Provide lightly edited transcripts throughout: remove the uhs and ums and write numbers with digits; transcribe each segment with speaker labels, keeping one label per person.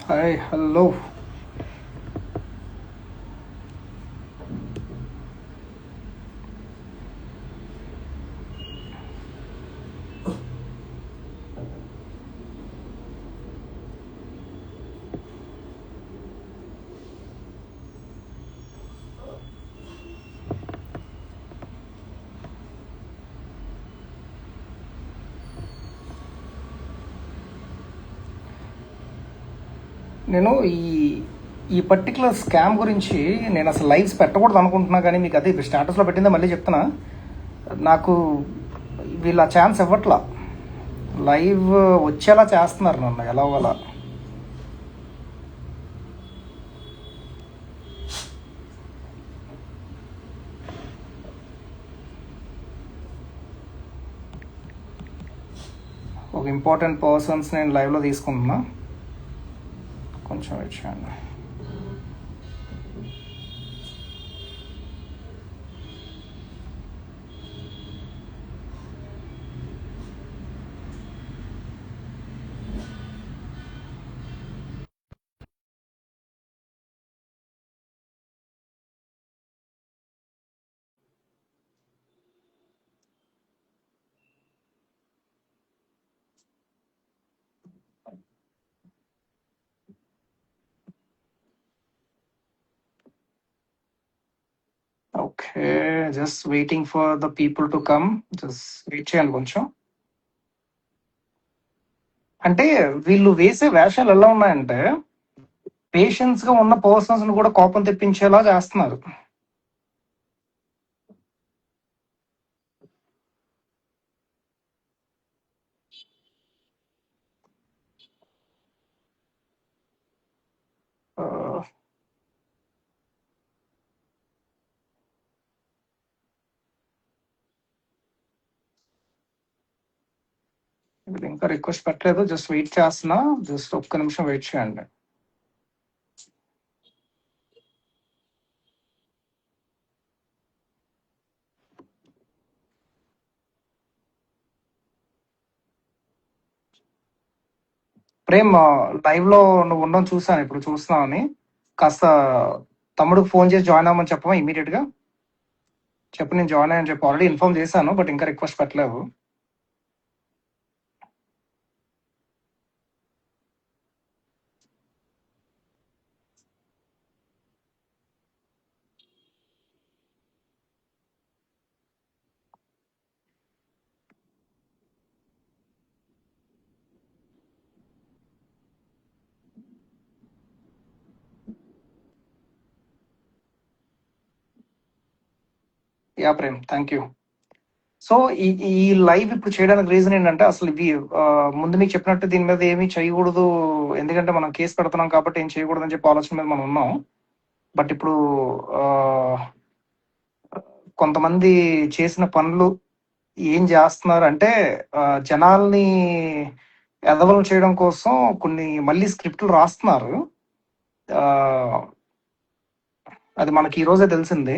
Speaker 1: Hi hello. నేను ఈ particular scam గురించి నేను అసలు లైవ్స్ పెట్టకూడదు అనుకుంటున్నా, కానీ మీకు అదే స్టేటస్లో పెట్టిందే మళ్ళీ చెప్తున్నా. నాకు వీళ్ళ ఛాన్స్ ఇవ్వట్లా, లైవ్ వచ్చేలా చేస్తున్నారు నన్ను ఎలాగోలా. ఒక ఇంపార్టెంట్ పర్సన్స్ నేను లైవ్లో తీసుకుంటున్నా, కొంచెం వెయిట్ చేయండి. Okay, just waiting for the people to come. జస్ట్ వెయిట్ చేయండి కొంచెం. అంటే వీళ్ళు వేసే వేషాలు ఎలా ఉన్నాయంటే పేషెన్స్ గా ఉన్న పర్సన్స్ ను కూడా కోపం తెప్పించేలా చేస్తున్నారు. ఇంకా రిక్వెస్ట్ పెట్టలేదు, జస్ట్ వెయిట్ చేస్తున్నా. జస్ట్ ఒక్క నిమిషం వెయిట్ చేయండి. ప్రేమ్, లైవ్ లో నువ్వు ఉండడం చూసాను, ఇప్పుడు చూస్తున్నావని కాస్త తమ్ముడికి ఫోన్ చేసి జాయిన్ అవ్వమని చెప్పమా ఇమీడియట్ గా. చెప్పు నేను జాయిన్ అయ్యని చెప్పి ఆల్రెడీ ఇన్ఫార్మ్ చేశాను, బట్ ఇంకా రిక్వెస్ట్ పెట్టలేవు. Yeah Prem, thank you. So ఈ లైవ్ ఇప్పుడు చేయడానికి రీజన్ ఏంటంటే అసలు ఇవి ముందు మీకు చెప్పినట్టు దీని మీద ఏమీ చేయకూడదు, ఎందుకంటే మనం కేసు పెడుతున్నాం కాబట్టి ఏం చేయకూడదు అని చెప్పి ఆలోచన మీద మనం ఉన్నాం. బట్ ఇప్పుడు కొంతమంది చేసిన పనులు ఏం చేస్తున్నారు అంటే జనాల్ని ఎదవలు చేయడం కోసం కొన్ని మళ్ళీ స్క్రిప్ట్లు రాస్తున్నారు. అది మనకి ఈ రోజే తెలిసింది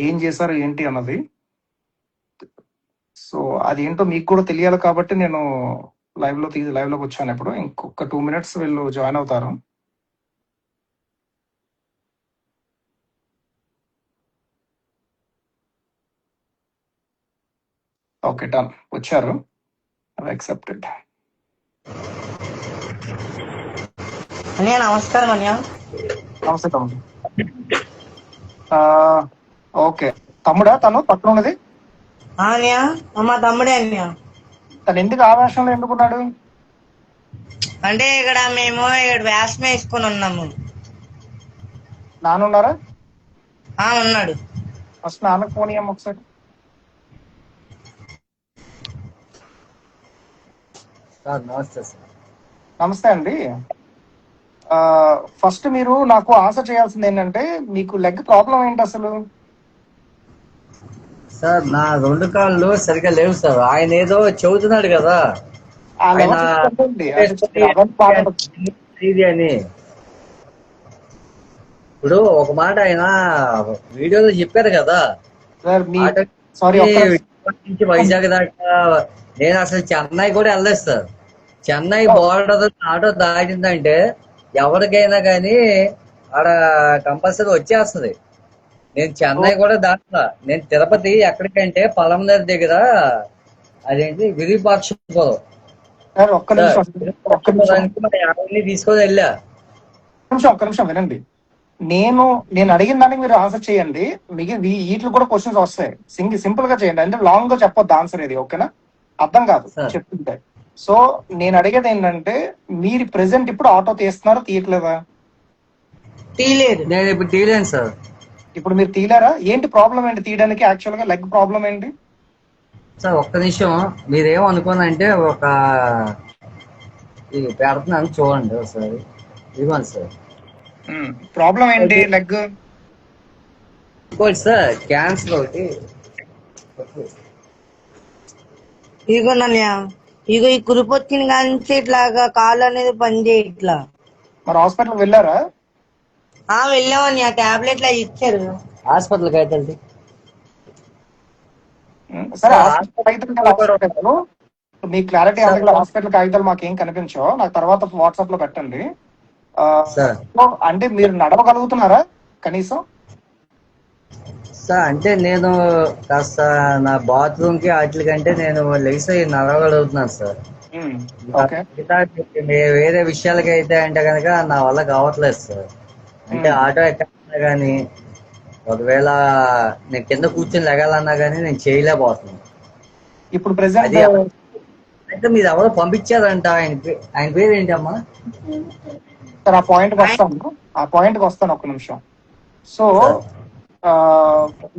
Speaker 1: ఏం చేశారు ఏంటి అన్నది. సో అదేంటో మీకు కూడా తెలియాలి కాబట్టి నేను లైవ్ లోకి వచ్చాను. ఇప్పుడు ఇంకొక 2 minutes వీళ్ళు జాయిన్ అవుతారు. ఓకే, డన్, వచ్చారు. యాక్సెప్టెడ్.
Speaker 2: నమస్కారం అన్యా.
Speaker 1: నమస్తే తమ్ముడు. ఓకే, తమ్ముడా తను పక్కన ఉన్నది?
Speaker 2: మా తమ్ముడే అన్యా.
Speaker 1: తను ఎందుకు ఆవేశంలో ఎందుకున్నాడు
Speaker 2: అంటే ఇక్కడ మేము ఇక్కడ వేషం వేసుకొని ఉన్నాము.
Speaker 1: నానున్నారా?
Speaker 2: ఉన్నాడు.
Speaker 1: ఫస్ట్ నాన్నకు ఫోన్ ఇవ్వమ్మ ఒకసారి. నమస్తే అండి. ఫస్ట్ మీరు నాకు ఆన్సర్ చేయాల్సింది ఏంటంటే మీకు లెగ్ ప్రాబ్లం ఏంటి అసలు?
Speaker 3: సార్ నా 2 కాళ్ళు సరిగా లేవు సార్. ఆయన ఏదో చెబుతున్నాడు కదా ఇది అని. ఇప్పుడు ఒక మాట ఆయన వీడియోలో చెప్పారు కదా, నుంచి వైజాగ్ దాకా. నేను అసలు చెన్నై కూడా వెళ్ళలేదు సార్. చెన్నై బోర్డర్ ఆటో దాటిందంటే ఎవరికైనా కానీ ఆడ కంపల్సరీ వచ్చేస్తుంది. నేను చెన్నై కూడా దాంట్లో, నేను తిరుపతి ఎక్కడికంటే పలమనేరు దగ్గర అదేంటి విరూపాక్షపురం
Speaker 1: సార్ ఒక్క
Speaker 3: సార్,
Speaker 1: నిమిషం
Speaker 3: విరూపాక్షపురానికి మా ఆవిడని తీసుకొని వెళ్ళా.
Speaker 1: ఒక్క నిమిషం వినండి. నేను అడిగిన దానికి మీరు ఆన్సర్ చేయండి. మీకు వీటిలో కూడా క్వశ్చన్స్ వస్తాయి. సింపుల్ గా చేయండి, అంటే లాంగ్ గా చెప్పొద్దు ఆన్సర్ ఇది, ఓకేనా? అర్థం కాదు
Speaker 3: సార్.
Speaker 1: చెప్తుంటే. సో నేను అడిగేది ఏంటంటే, మీరు ప్రెసెంట్ ఇప్పుడు ఆటో తీస్తున్నారా తీయట్లేదా?
Speaker 2: తీయలేదు.
Speaker 3: నేను ఇప్పుడు తీయలేను సార్.
Speaker 1: ఇప్పుడు మీరు తీయలేరా? ఏంటి ప్రాబ్లం ఏంటి తీయడానికి? యాక్చువల్ గా లెగ్ ప్రాబ్లం ఏంటి?
Speaker 3: సార్ ఒక్క నిమిషం, మీరేం అనుకోనంటే ఒక ఇది పెడుతున్నాను చూడండి ఒకసారి. ఇదిగోండి సార్.
Speaker 1: ప్రాబ్లం ఏంటి లెగ్?
Speaker 3: ఇంకోటి సార్, క్యాన్సర్ ఒకటి.
Speaker 2: ఇగో నన్య, ఇగో ఈ కురుపు వచ్చిన కానీ ఇట్లాగా కాళ్ళు అనేది పని చేయట్లా.
Speaker 1: మరి హాస్పిటల్ వెళ్ళారా?
Speaker 2: వెళ్ళామని ఆ టాబ్లెట్లు అవి ఇచ్చారు.
Speaker 3: హాస్పిటల్కి అయితే వెళ్తే.
Speaker 1: సరే,
Speaker 3: సార్,
Speaker 1: హాస్పిటల్ మీ క్లారిటీ అందులో హాస్పిటల్ కాగితాలు మాకేం కనిపించవు. నాకు తర్వాత వాట్సాప్ లో పెట్టండి.
Speaker 3: సార్.
Speaker 1: అంటే మీరు నడవగలుగుతున్నారా కనీసం?
Speaker 3: సార్ అంటే నేను కాస్త నా బాత్రూమ్ కి వాటి కంటే నేను లెగ్స్ నడవగలుగుతున్నాను సార్.
Speaker 1: ఓకే.
Speaker 3: మిగతా వేరే విషయాలకి అయితే అంటే కనుక నా వల్ల కావట్లేదు సార్. అంటే ఆటో ఎక్కడన్నా కానీ ఒకవేళ నేను కింద కూర్చొని లెగాలన్నా కానీ నేను చేయలేకపోతున్నాను.
Speaker 1: ఇప్పుడు ప్రెసెంట్
Speaker 3: అయితే మీరు ఎవరో పంపించారంట, ఆయన పేరు ఏంటమ్మా?
Speaker 1: సార్ ఆ పాయింట్ కి వస్తాను ఒక్క నిమిషం. సో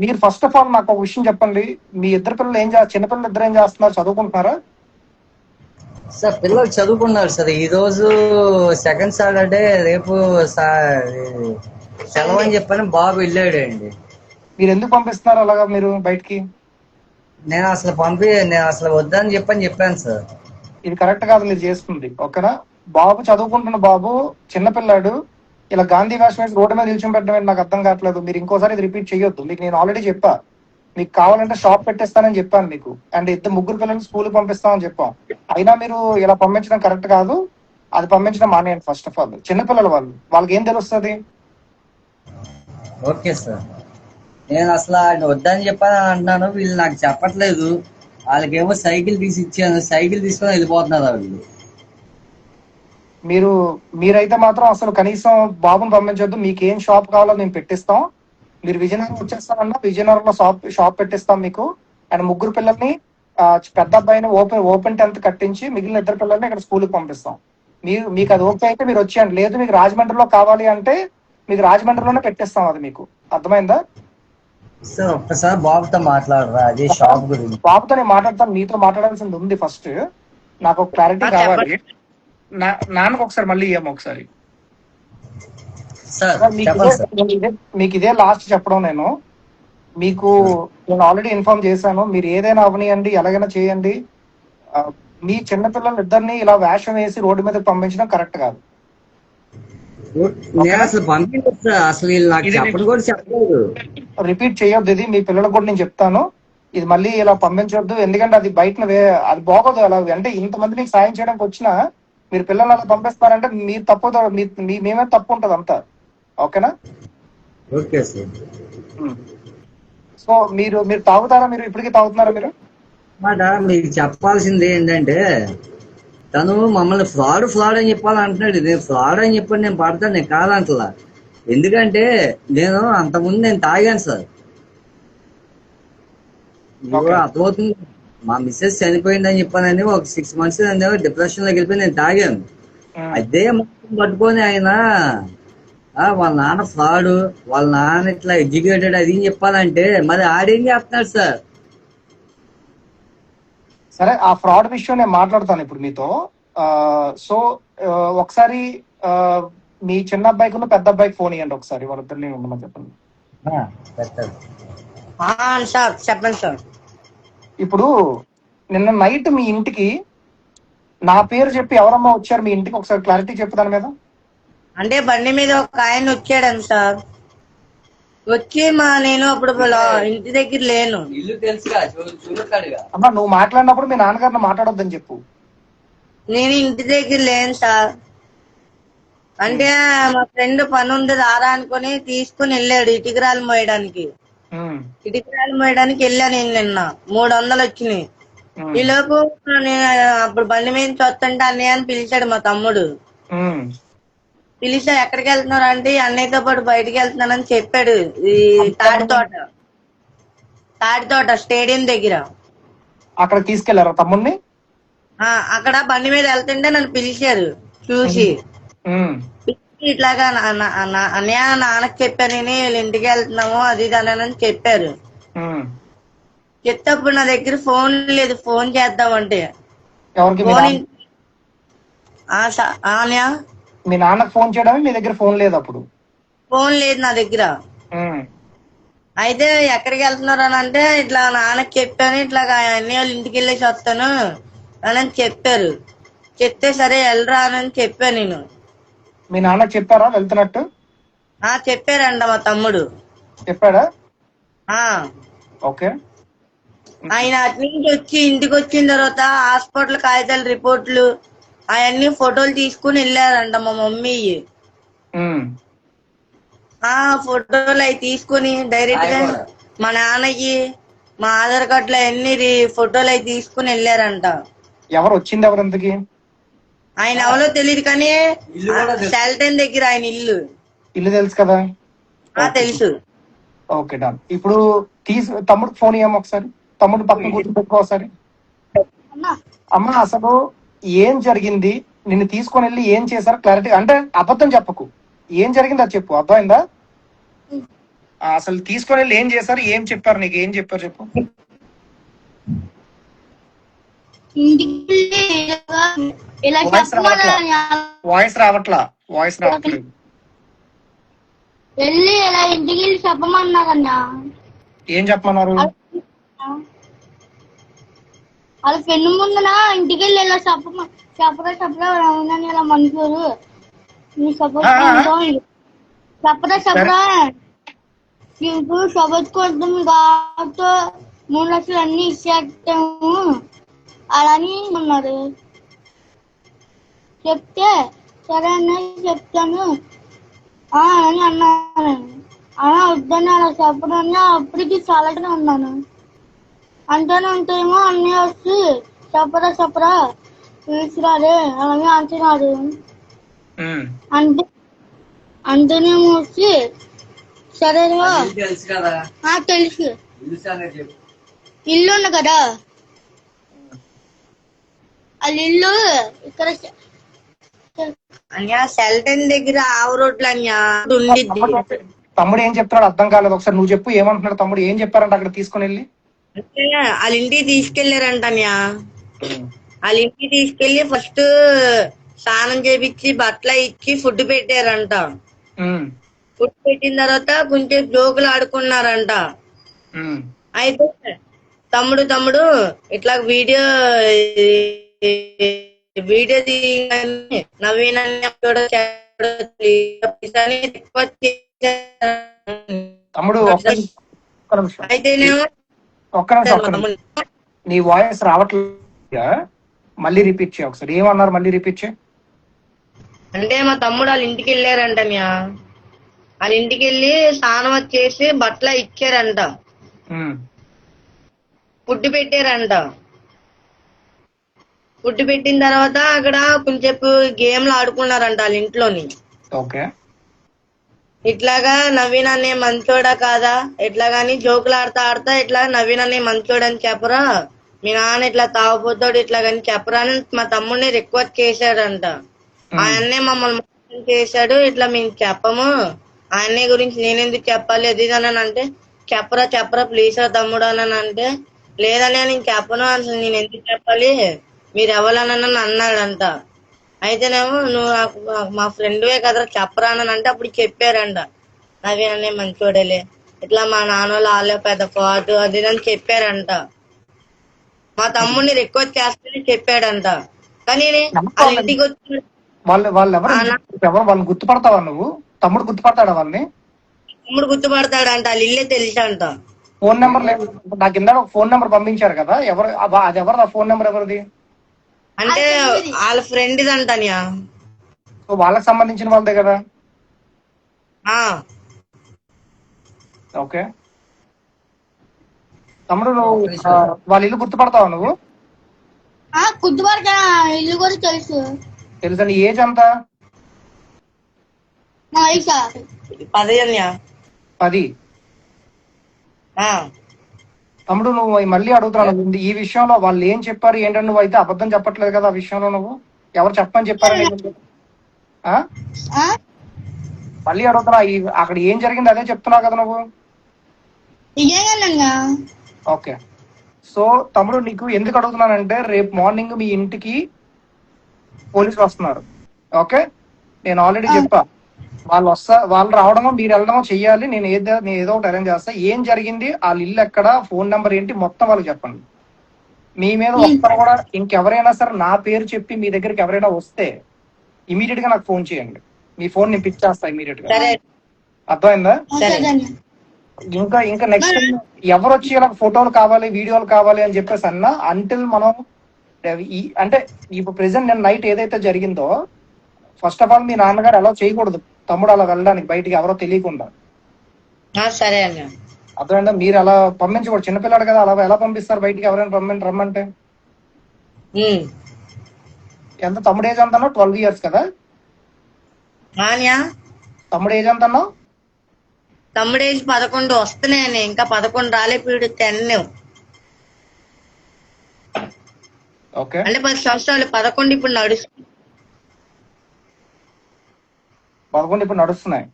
Speaker 1: మీరు ఫస్ట్ ఆఫ్ ఆల్ నాకు ఒక విషయం చెప్పండి. మీ ఇద్దరు పిల్లలు చిన్నపిల్లలు ఇద్దరు ఏం చేస్తున్నారు? చదువుకుంటున్నారా?
Speaker 3: సార్ పిల్లలు చదువుకున్నారు సార్. ఈ రోజు సెకండ్ సాటర్డే, రేపు సెలవు అని చెప్పని బాబు వెళ్ళాడు అండి.
Speaker 1: మీరు ఎందుకు పంపిస్తున్నారు అలాగా మీరు బయటికి?
Speaker 3: నేను అసలు వద్దని చెప్పాను సార్.
Speaker 1: ఇది కరెక్ట్ కాదు మీరు చేస్తుంది, ఓకేనా? బాబు చదువుకుంటున్న బాబు చిన్నపిల్లాడు, ఇలా గాంధీ వేషం వేసి రోడ్డు మీద నిల్చొని పెట్టడం నాకు అర్థం కావట్లేదు. మీరు ఇంకోసారి ఇది రిపీట్ చేయొద్దు. మీకు నేను ఆల్రెడీ చెప్పా, మీకు కావాలంటే షాప్ పెట్టేస్తానని చెప్పాను మీకు. అండ్ ముగ్గురు పిల్లల్ని స్కూల్కి పంపిస్తామని చెప్పాం. అయినా మీరు ఇలా పంపించడం కరెక్ట్ కాదు. అది పంపించడం మానేయండి ఫస్ట్ ఆఫ్ ఆల్. చిన్నపిల్లలు వాళ్ళకి ఏం తెలుస్తుంది?
Speaker 3: Okay sir. నేను అసలు ఆయన వద్దని చెప్పాను అంటున్నాను, వీళ్ళు నాకు చెప్పట్లేదు. వాళ్ళకేమో సైకిల్ తీసి ఇచ్చాను, సైకిల్ తీసుకొని వెళ్ళిపోతున్నారు వాళ్ళు.
Speaker 1: మీరైతే మాత్రం అసలు కనీసం బాబుని పంపించొద్దు. మీకు ఏం షాప్ కావాలో మేము పెట్టిస్తాం. మీరు విజయనగరం వచ్చేస్తామన్నా విజయనగరంలో షాప్ పెట్టిస్తాం మీకు. అండ్ ముగ్గురు పిల్లల్ని, పెద్ద అబ్బాయిని ఓపెన్ 10th కట్టించి మిగిలిన ఇద్దరు పిల్లల్ని ఇక్కడ స్కూల్కి పంపిస్తాం. మీకు అది ఓకే అయితే మీరు వచ్చేయండి. లేదు మీకు రాజమండ్రిలో కావాలి అంటే మీకు రాజమండ్రిలోనే పెట్టిస్తాం. అది మీకు అర్థమైందా?
Speaker 3: సార్ ఒక్కసారి బాబుతో మాట్లాడరా, అదే షాప్ గురించి.
Speaker 1: బాబుతో నేను మాట్లాడతాను, మీతో మాట్లాడాల్సింది ఉంది. ఫస్ట్ నాకు ఒక క్లారిటీ కావాలి. నాన్నకు ఒకసారి మళ్ళీ ఇవ్వము ఒకసారి.
Speaker 3: సార్
Speaker 1: మీకు ఇదే లాస్ట్ చెప్పడం. నేను ఆల్రెడీ ఇన్ఫార్మ్ చేశాను. మీరు ఏదైనా అవనియండి, ఎలాగైనా చేయండి. మీ చిన్నపిల్లలు ఇద్దరిని ఇలా వేషం వేసి రోడ్డు మీద పంపించడం కరెక్ట్ కాదు.
Speaker 3: నేను అసలు పంపించలేదు సార్. అసలు వీళ్ళు నాకు చెప్పడం కూడా చెప్పలేదు.
Speaker 1: రిపీట్ చేయొద్దు ఇది. మీ పిల్లలకు కూడా నేను చెప్తాను, ఇది మళ్ళీ ఇలా పంపించొద్దు. ఎందుకంటే అది బయట అది బాగోదు. అలా అంటే ఇంతమంది మీకు సాయం చేయడానికి వచ్చినా మీరు పిల్లల్ని అలా పంపిస్తారంటే మీరు తప్పు, మేమే తప్పు ఉంటుంది అంతా, ఓకేనా?
Speaker 3: Okay sir.
Speaker 1: సో మీరు తాగుతారా? మీరు ఇప్పటికీ తాగుతున్నారా? మీరు
Speaker 3: మాట మీకు చెప్పాల్సింది ఏంటంటే, తను మమ్మల్ని ఫ్రాడ్ అని చెప్పాలంటున్నాడు. నేను ఫ్రాడ్ అని చెప్పి నేను పడతాను, నేను కాదంటలా. ఎందుకంటే అంతకుముందు నేను తాగాను సార్. అర్థమవుతుంది. మా మిస్సెస్ చనిపోయిందని చెప్పానని ఒక 6 months డిప్రెషన్ లోకి వెళ్ళిపోయి నేను తాగాను. అదే మొత్తం పట్టుకొని ఆయన వాళ్ళ నాన్న ఫ్రాడ్, వాళ్ళ నాన్న ఇట్లా ఎడ్యుకేటెడ్ అది చెప్పాలంటే మరి ఆడేం చేస్తున్నాడు సార్?
Speaker 1: సరే, ఆ ఫ్రాడ్ విషయం నేను మాట్లాడతాను ఇప్పుడు మీతో. సో ఒకసారి మీ చిన్న అబ్బాయికి పెద్ద అబ్బాయికి ఫోన్ ఇవ్వండి ఒకసారి, వాళ్ళిద్దరిని ఉండమని చెప్పండి.
Speaker 2: చెప్పండి సార్.
Speaker 1: ఇప్పుడు నిన్న నైట్ మీ ఇంటికి నా పేరు చెప్పి ఎవరమ్మా వచ్చారు మీ ఇంటికి? ఒకసారి క్లారిటీ చెప్పు దాని మీద.
Speaker 2: అంటే బండి మీద ఒక ఆయన వచ్చాడని సార్. వచ్చి నేను అప్పుడు ఇంటి దగ్గర లేను.
Speaker 3: ఇల్లు తెలుసుగా, చూడకాడుగా.
Speaker 1: అమ్మా నువ్వు మాట్లాడినప్పుడు మీ నాన్నగారిని మాట్లాడొద్దని చెప్పు.
Speaker 2: నేను ఇంటి దగ్గర లేను సార్. అంటే మా ఫ్రెండ్ పని ఉంది రారా అనుకుని తీసుకుని వెళ్ళాడు ఇటుకరాలు మోయడానికి.
Speaker 1: ఉమ్,
Speaker 2: ఇటుకరాలు మోయడానికి వెళ్ళా నేను నిన్న. 300 వచ్చినాయి.
Speaker 1: ఉమ్,
Speaker 2: ఈ లోపు నేను అప్పుడు బండి మీద చూస్తుంటే అన్నయ్య అని పిలిచాడు మా తమ్ముడు.
Speaker 1: ఉమ్.
Speaker 2: పిలిచా ఎక్కడికి వెళ్తున్నారు అంటే అన్నయ్యతో పాటు బయటికి వెళ్తున్నానని చెప్పాడు. ఈ తాడితోట స్టేడియం దగ్గర.
Speaker 1: అక్కడ తీసుకెళ్లారా తమ్ముడిని?
Speaker 2: అక్కడ బండి మీద వెళ్తుంటే నన్ను పిలిచారు చూసి.
Speaker 1: ఉమ్,
Speaker 2: ఇట్లాగా అన్నయ్య నాన్నకి చెప్పాను వీళ్ళ ఇంటికి వెళ్తున్నాము అది ఇది అని చెప్పారు.
Speaker 1: ఉమ్.
Speaker 2: చెప్తే అప్పుడు నా దగ్గర ఫోన్ లేదు. ఫోన్ చేద్దామంటే
Speaker 1: ఎవరికి? మీ
Speaker 2: ఫోన్
Speaker 1: నాన్న-
Speaker 2: అన్నయ్య
Speaker 1: మీ నాన్నకు ఫోన్ చేయడానికి మీ దగ్గర ఫోన్ లేదు అప్పుడు?
Speaker 2: ఫోన్ లేదు నా దగ్గర.
Speaker 1: ఉమ్,
Speaker 2: అయితే ఎక్కడికి వెళ్తున్నారు అని అంటే ఇట్లా నాన్నకి చెప్పాను ఇట్లా అన్నయ్య వాళ్ళ ఇంటికి వెళ్ళేసి వస్తాను అని చెప్పారు. చెప్తే సరే వెళ్ళరా అని చెప్పాను నేను.
Speaker 1: మీ నాన్నకు చెప్పారా వెళ్తున్నట్టు?
Speaker 2: చెప్పారంట మా తమ్ముడు.
Speaker 1: చెప్పాడా? ఓకే.
Speaker 2: ఆయన అటు నుంచి వచ్చి ఇంటికి వచ్చిన తర్వాత హాస్పిటల్ కాగితాలు రిపోర్ట్లు అవన్నీ ఫోటోలు తీసుకుని వెళ్ళారంట మా మమ్మీ.
Speaker 1: ఉమ్,
Speaker 2: ఫోటోలు అవి తీసుకుని డైరెక్ట్ గా మా నాన్నకి మా ఆధార్ కార్డులో అన్ని ఫోటోలు అవి తీసుకుని వెళ్ళారంట.
Speaker 1: ఎవరు వచ్చింది? ఎవరు ఎందుకు?
Speaker 2: ఆయన ఎవరో తెలియదు కానీ శాల్టన్ దగ్గర ఆయన ఇల్లు.
Speaker 1: ఇల్లు తెలుసు కదా?
Speaker 2: తెలుసు.
Speaker 1: Okay done. ఇప్పుడు తమ్ముడికి ఫోన్ ఇవ్వము ఒకసారి. తమ్ముడు పక్కన కూర్చోబెట్టుకో ఒకసారి. అమ్మ అసలు ఏం జరిగింది? నిన్ను తీసుకొని వెళ్ళి ఏం చేశారు క్లారిటీ, అంటే అబద్ధం చెప్పకు. ఏం జరిగింది అది చెప్పు. అర్థమైందా? అసలు తీసుకొని వెళ్ళి ఏం చేశారు, ఏం చెప్పారు నీకు, ఏం చెప్పారు చెప్పు. వాయిస్ రావట్లా. వాయిస్ రావట్లేదు.
Speaker 4: వెళ్ళి ఇలా ఇంటికి వెళ్ళి చెప్పమన్నారన్నా.
Speaker 1: ఏం చెప్పమన్నారు?
Speaker 4: వాళ్ళ పెన్ను ముందున ఇంటికి వెళ్ళి ఇలా చెప్పరా అవునని ఇలా మనుషులు చెప్పరా నీకు సపోజ్ కోసం కాతో 3 లక్షలు అన్ని ఇచ్చేస్తాము అలాని అన్నారు. చెప్తే సరే అన్న చెప్తాను అని అన్నాను. వద్దని అలా చెప్పడాన్ని అప్పటికి చాలానే ఉన్నాను. అంటేనేమో అన్నీ వచ్చి చెప్పరా తీసుకురాడే అలాగే అంటున్నాడు. అంటేనేమో వచ్చి సరేగా తెలుసు ఇల్లు ఉంది కదా వాళ్ళ ఇల్లు ఇక్కడ
Speaker 2: సెల్టన్ దగ్గర ఆవు రోడ్లు అన్యా ఉండిద్ది.
Speaker 1: తమ్ముడు ఏం చెప్తున్నాడు అర్థం కాలేదు. ఒకసారి నువ్వు చెప్పు ఏమంటున్నాడు తమ్ముడు. ఏం చెప్పారంట అక్కడ తీసుకుని వెళ్ళి?
Speaker 2: అంటే వాళ్ళ ఇంటికి తీసుకెళ్లారంట. వాళ్ళ ఇంటికి తీసుకెళ్లి ఫస్ట్ స్నానం చేపించి బట్టలు ఇచ్చి ఫుడ్ పెట్టారంట. ఫుడ్ పెట్టిన తర్వాత కొంచెం జోకులు ఆడుకున్నారంట. అయితే తమ్ముడు ఇట్లా వీడియో నవీన
Speaker 1: తమ్ముడు
Speaker 2: అయితేనేమో
Speaker 1: ఒక్క నిమిషం నీ వాయిస్ రావట్లేదా? మళ్ళీ రిపీట్ చేయ ఒకసారి. ఏమన్నారు మళ్ళీ రిపీట్ చేయ.
Speaker 2: అంటే మా తమ్ముడు వాళ్ళ ఇంటికి వెళ్ళారంట. వాళ్ళ ఇంటికి వెళ్ళి స్నానం వచ్చేసి బట్టలు ఇచ్చారంట. ఫుడ్ పెట్టారంట. ఫుడ్ పెట్టిన తర్వాత అక్కడ కొంచెంసేపు గేమ్లు ఆడుకున్నారంట వాళ్ళ ఇంట్లోని. ఇట్లాగా నవీన్ అనే మంచోడా కాదా ఎట్లాగాని జోకులు ఆడతా ఇట్లా నవీన్ అనే మంచోడని చెప్పరా, మీ నాన్న ఇట్లా తాగుపోతాడు ఇట్లాగని చెప్పరా అని మా తమ్ముడిని రిక్వెస్ట్ చేశాడంట. ఆయన్నే మమ్మల్ని మోసం చేశాడు, ఇట్లా మేము చెప్పము, ఆయన్నే గురించి నేనెందుకు చెప్పాలి అది అని అంటే చెప్పరా ప్లీజ్ రా తమ్ముడు అని అంటే లేదని నేను చెప్పను అసలు నేను ఎందుకు చెప్పాలి మీరు ఎవరనని అన్నాడంట. అయితేనేమో నువ్వు మా ఫ్రెండ్వే కదరా చెప్పరా అని అంటే అప్పుడు చెప్పారంట నవీన్ మంచోడేలే ఇట్లా మా నాన్న వాళ్ళే పెద్ద పాటు అది అని చెప్పారంట. మా తమ్ముడిని రిక్వెస్ట్ చేస్తేనే చెప్పాడంట. కానీ వాళ్ళ ఇంటికి వచ్చి
Speaker 1: వాళ్ళని గుర్తుపడతావా నువ్వు? తమ్ముడు గుర్తుపడతాడా వాళ్ళని?
Speaker 2: తమ్ముడు గుర్తుపడతాడంట. వాళ్ళ ఇల్లే తెలుసంట.
Speaker 1: ఫోన్ నెంబర్ లేదు నాకు. ఇందాక ఫోన్ నెంబర్ పంపించారు కదా, ఎవరు అది? ఎవరు ఆ ఫోన్ నెంబర్ ఎవరిది?
Speaker 2: అంటే వాళ్ళ ఫ్రెండ్ అంటనియా.
Speaker 1: సో వాళ్ళకి సంబంధించిన వాళ్ళదే కదా.
Speaker 2: ఆ,
Speaker 1: ఓకే తమ్ముడు, నువ్వు వాళ్ళ ఇల్లు గుర్తుపడతావా నువ్వు?
Speaker 4: గుర్తుపడతా, ఇల్లు కూడా తెలుసు.
Speaker 1: తెలుసా? నీ ఏజ్ ఎంత?
Speaker 4: నా వయసా
Speaker 2: 10 అన్నయ్య.
Speaker 1: 10.
Speaker 2: ఆ,
Speaker 1: తమ్ముడు నువ్వు మళ్ళీ అడుగుతున్నాను, ఈ విషయంలో వాళ్ళు ఏం చెప్పారు ఏంటంటే, నువ్వు అయితే అబద్ధం చెప్పట్లేదు కదా ఆ విషయంలో. నువ్వు ఎవరు చెప్పని చెప్పారు నీకు? ఆ?
Speaker 4: ఆ?
Speaker 1: మళ్ళీ అడుగుతున్నా, అక్కడ ఏం జరిగింది అదే చెప్తున్నావు కదా నువ్వు.
Speaker 4: నిజంగానన్నా?
Speaker 1: ఓకే. సో తమ్ముడు, నీకు ఎందుకు అడుగుతున్నానంటే, రేపు మార్నింగ్ మీ ఇంటికి పోలీసులు వస్తున్నారు. ఓకే, నేను ఆల్రెడీ చెప్పా, వాళ్ళు రావడమో మీరు వెళ్ళడమో చెయ్యాలి. నేను ఏదో ఒకటి అరేంజ్ చేస్తా. ఏం జరిగింది, వాళ్ళ ఇల్లు ఎక్కడ, ఫోన్ నెంబర్ ఏంటి, మొత్తం వాళ్ళకి చెప్పండి. మీ మీద వస్తారు కూడా. ఇంకెవరైనా సరే నా పేరు చెప్పి మీ దగ్గరికి ఎవరైనా వస్తే ఇమీడియట్ గా నాకు ఫోన్ చేయండి. మీ ఫోన్ నేను పిక్ చేస్తా ఇమీడియట్ గా.
Speaker 2: సరే.
Speaker 1: అర్థమైందా?
Speaker 2: సరే.
Speaker 1: ఇంకా నెక్స్ట్ ఎవరు వచ్చి ఇలా ఫోటోలు కావాలి, వీడియోలు కావాలి అని చెప్పేసి అన్నా, అంటిల్ మనం అంటే ఇప్పుడు ప్రెసెంట్ నేను నైట్ ఏదైతే జరిగిందో, ఫస్ట్ ఆఫ్ ఆల్ మీ నాన్నగారు అలా చేయకూడదు తమ్ముడు, అలా వెళ్ళడానికి బయటికి ఎవరో తెలియకుండా.
Speaker 2: సరే అన్నయ్య.
Speaker 1: అర్థమైందా? మీరు అలా పంపించకూడదు. చిన్నపిల్లాడు కదా, అలా ఎలా పంపిస్తారు బయటికి ఎవరైనా రమ్మంటే? ఎంత తమ్ముడు ఏజ్ అంత 12 years కదా? తమ్ముడు ఏజ్ ఎంత అన్నావు?
Speaker 2: తమ్ముడు ఏజ్ 11 వస్తున్నాయని, ఇంకా 11 రాలే. పీడు 10.
Speaker 1: ఓకే,
Speaker 2: అంటే 10 సంవత్సరాలు. 11 ఇప్పుడు నడుస్తుంది.
Speaker 1: 11 ఇప్పుడు నడుస్తున్నాయి.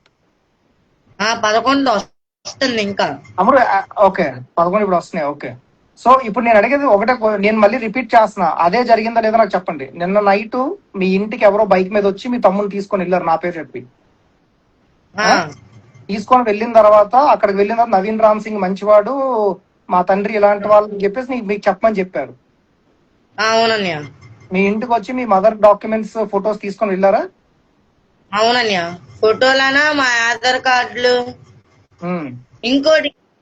Speaker 2: 11 వస్తుంది ఇంకా.
Speaker 1: తమ్ముడు ఓకే, 11 ఇప్పుడు వస్తున్నాయి. ఓకే, సో ఇప్పుడు నేను అడిగేది ఒకటే, నేను మళ్ళీ రిపీట్ చేస్తున్నా, అదే జరిగిందా లేదా నాకు చెప్పండి. నిన్న నైట్ మీ ఇంటికి ఎవరో బైక్ మీద వచ్చి మీ తమ్ముని తీసుకొని వెళ్ళారు నా పేరు చెప్పి. తీసుకొని వెళ్ళిన తర్వాత, అక్కడికి వెళ్ళిన తర్వాత నవీన్ రామ్ సింగ్ మంచివాడు, మా తండ్రి ఇలాంటి వాళ్ళని చెప్పేసి మీకు చెప్పమని చెప్పారు.
Speaker 2: అవునన్నయ్య.
Speaker 1: మీ ఇంటికి వచ్చి మీ మదర్ డాక్యుమెంట్స్, ఫొటోస్ తీసుకొని వెళ్ళారా?
Speaker 2: అవునన్నయ్య. ఫోటోలనా, మా ఆధార్ కార్డులు.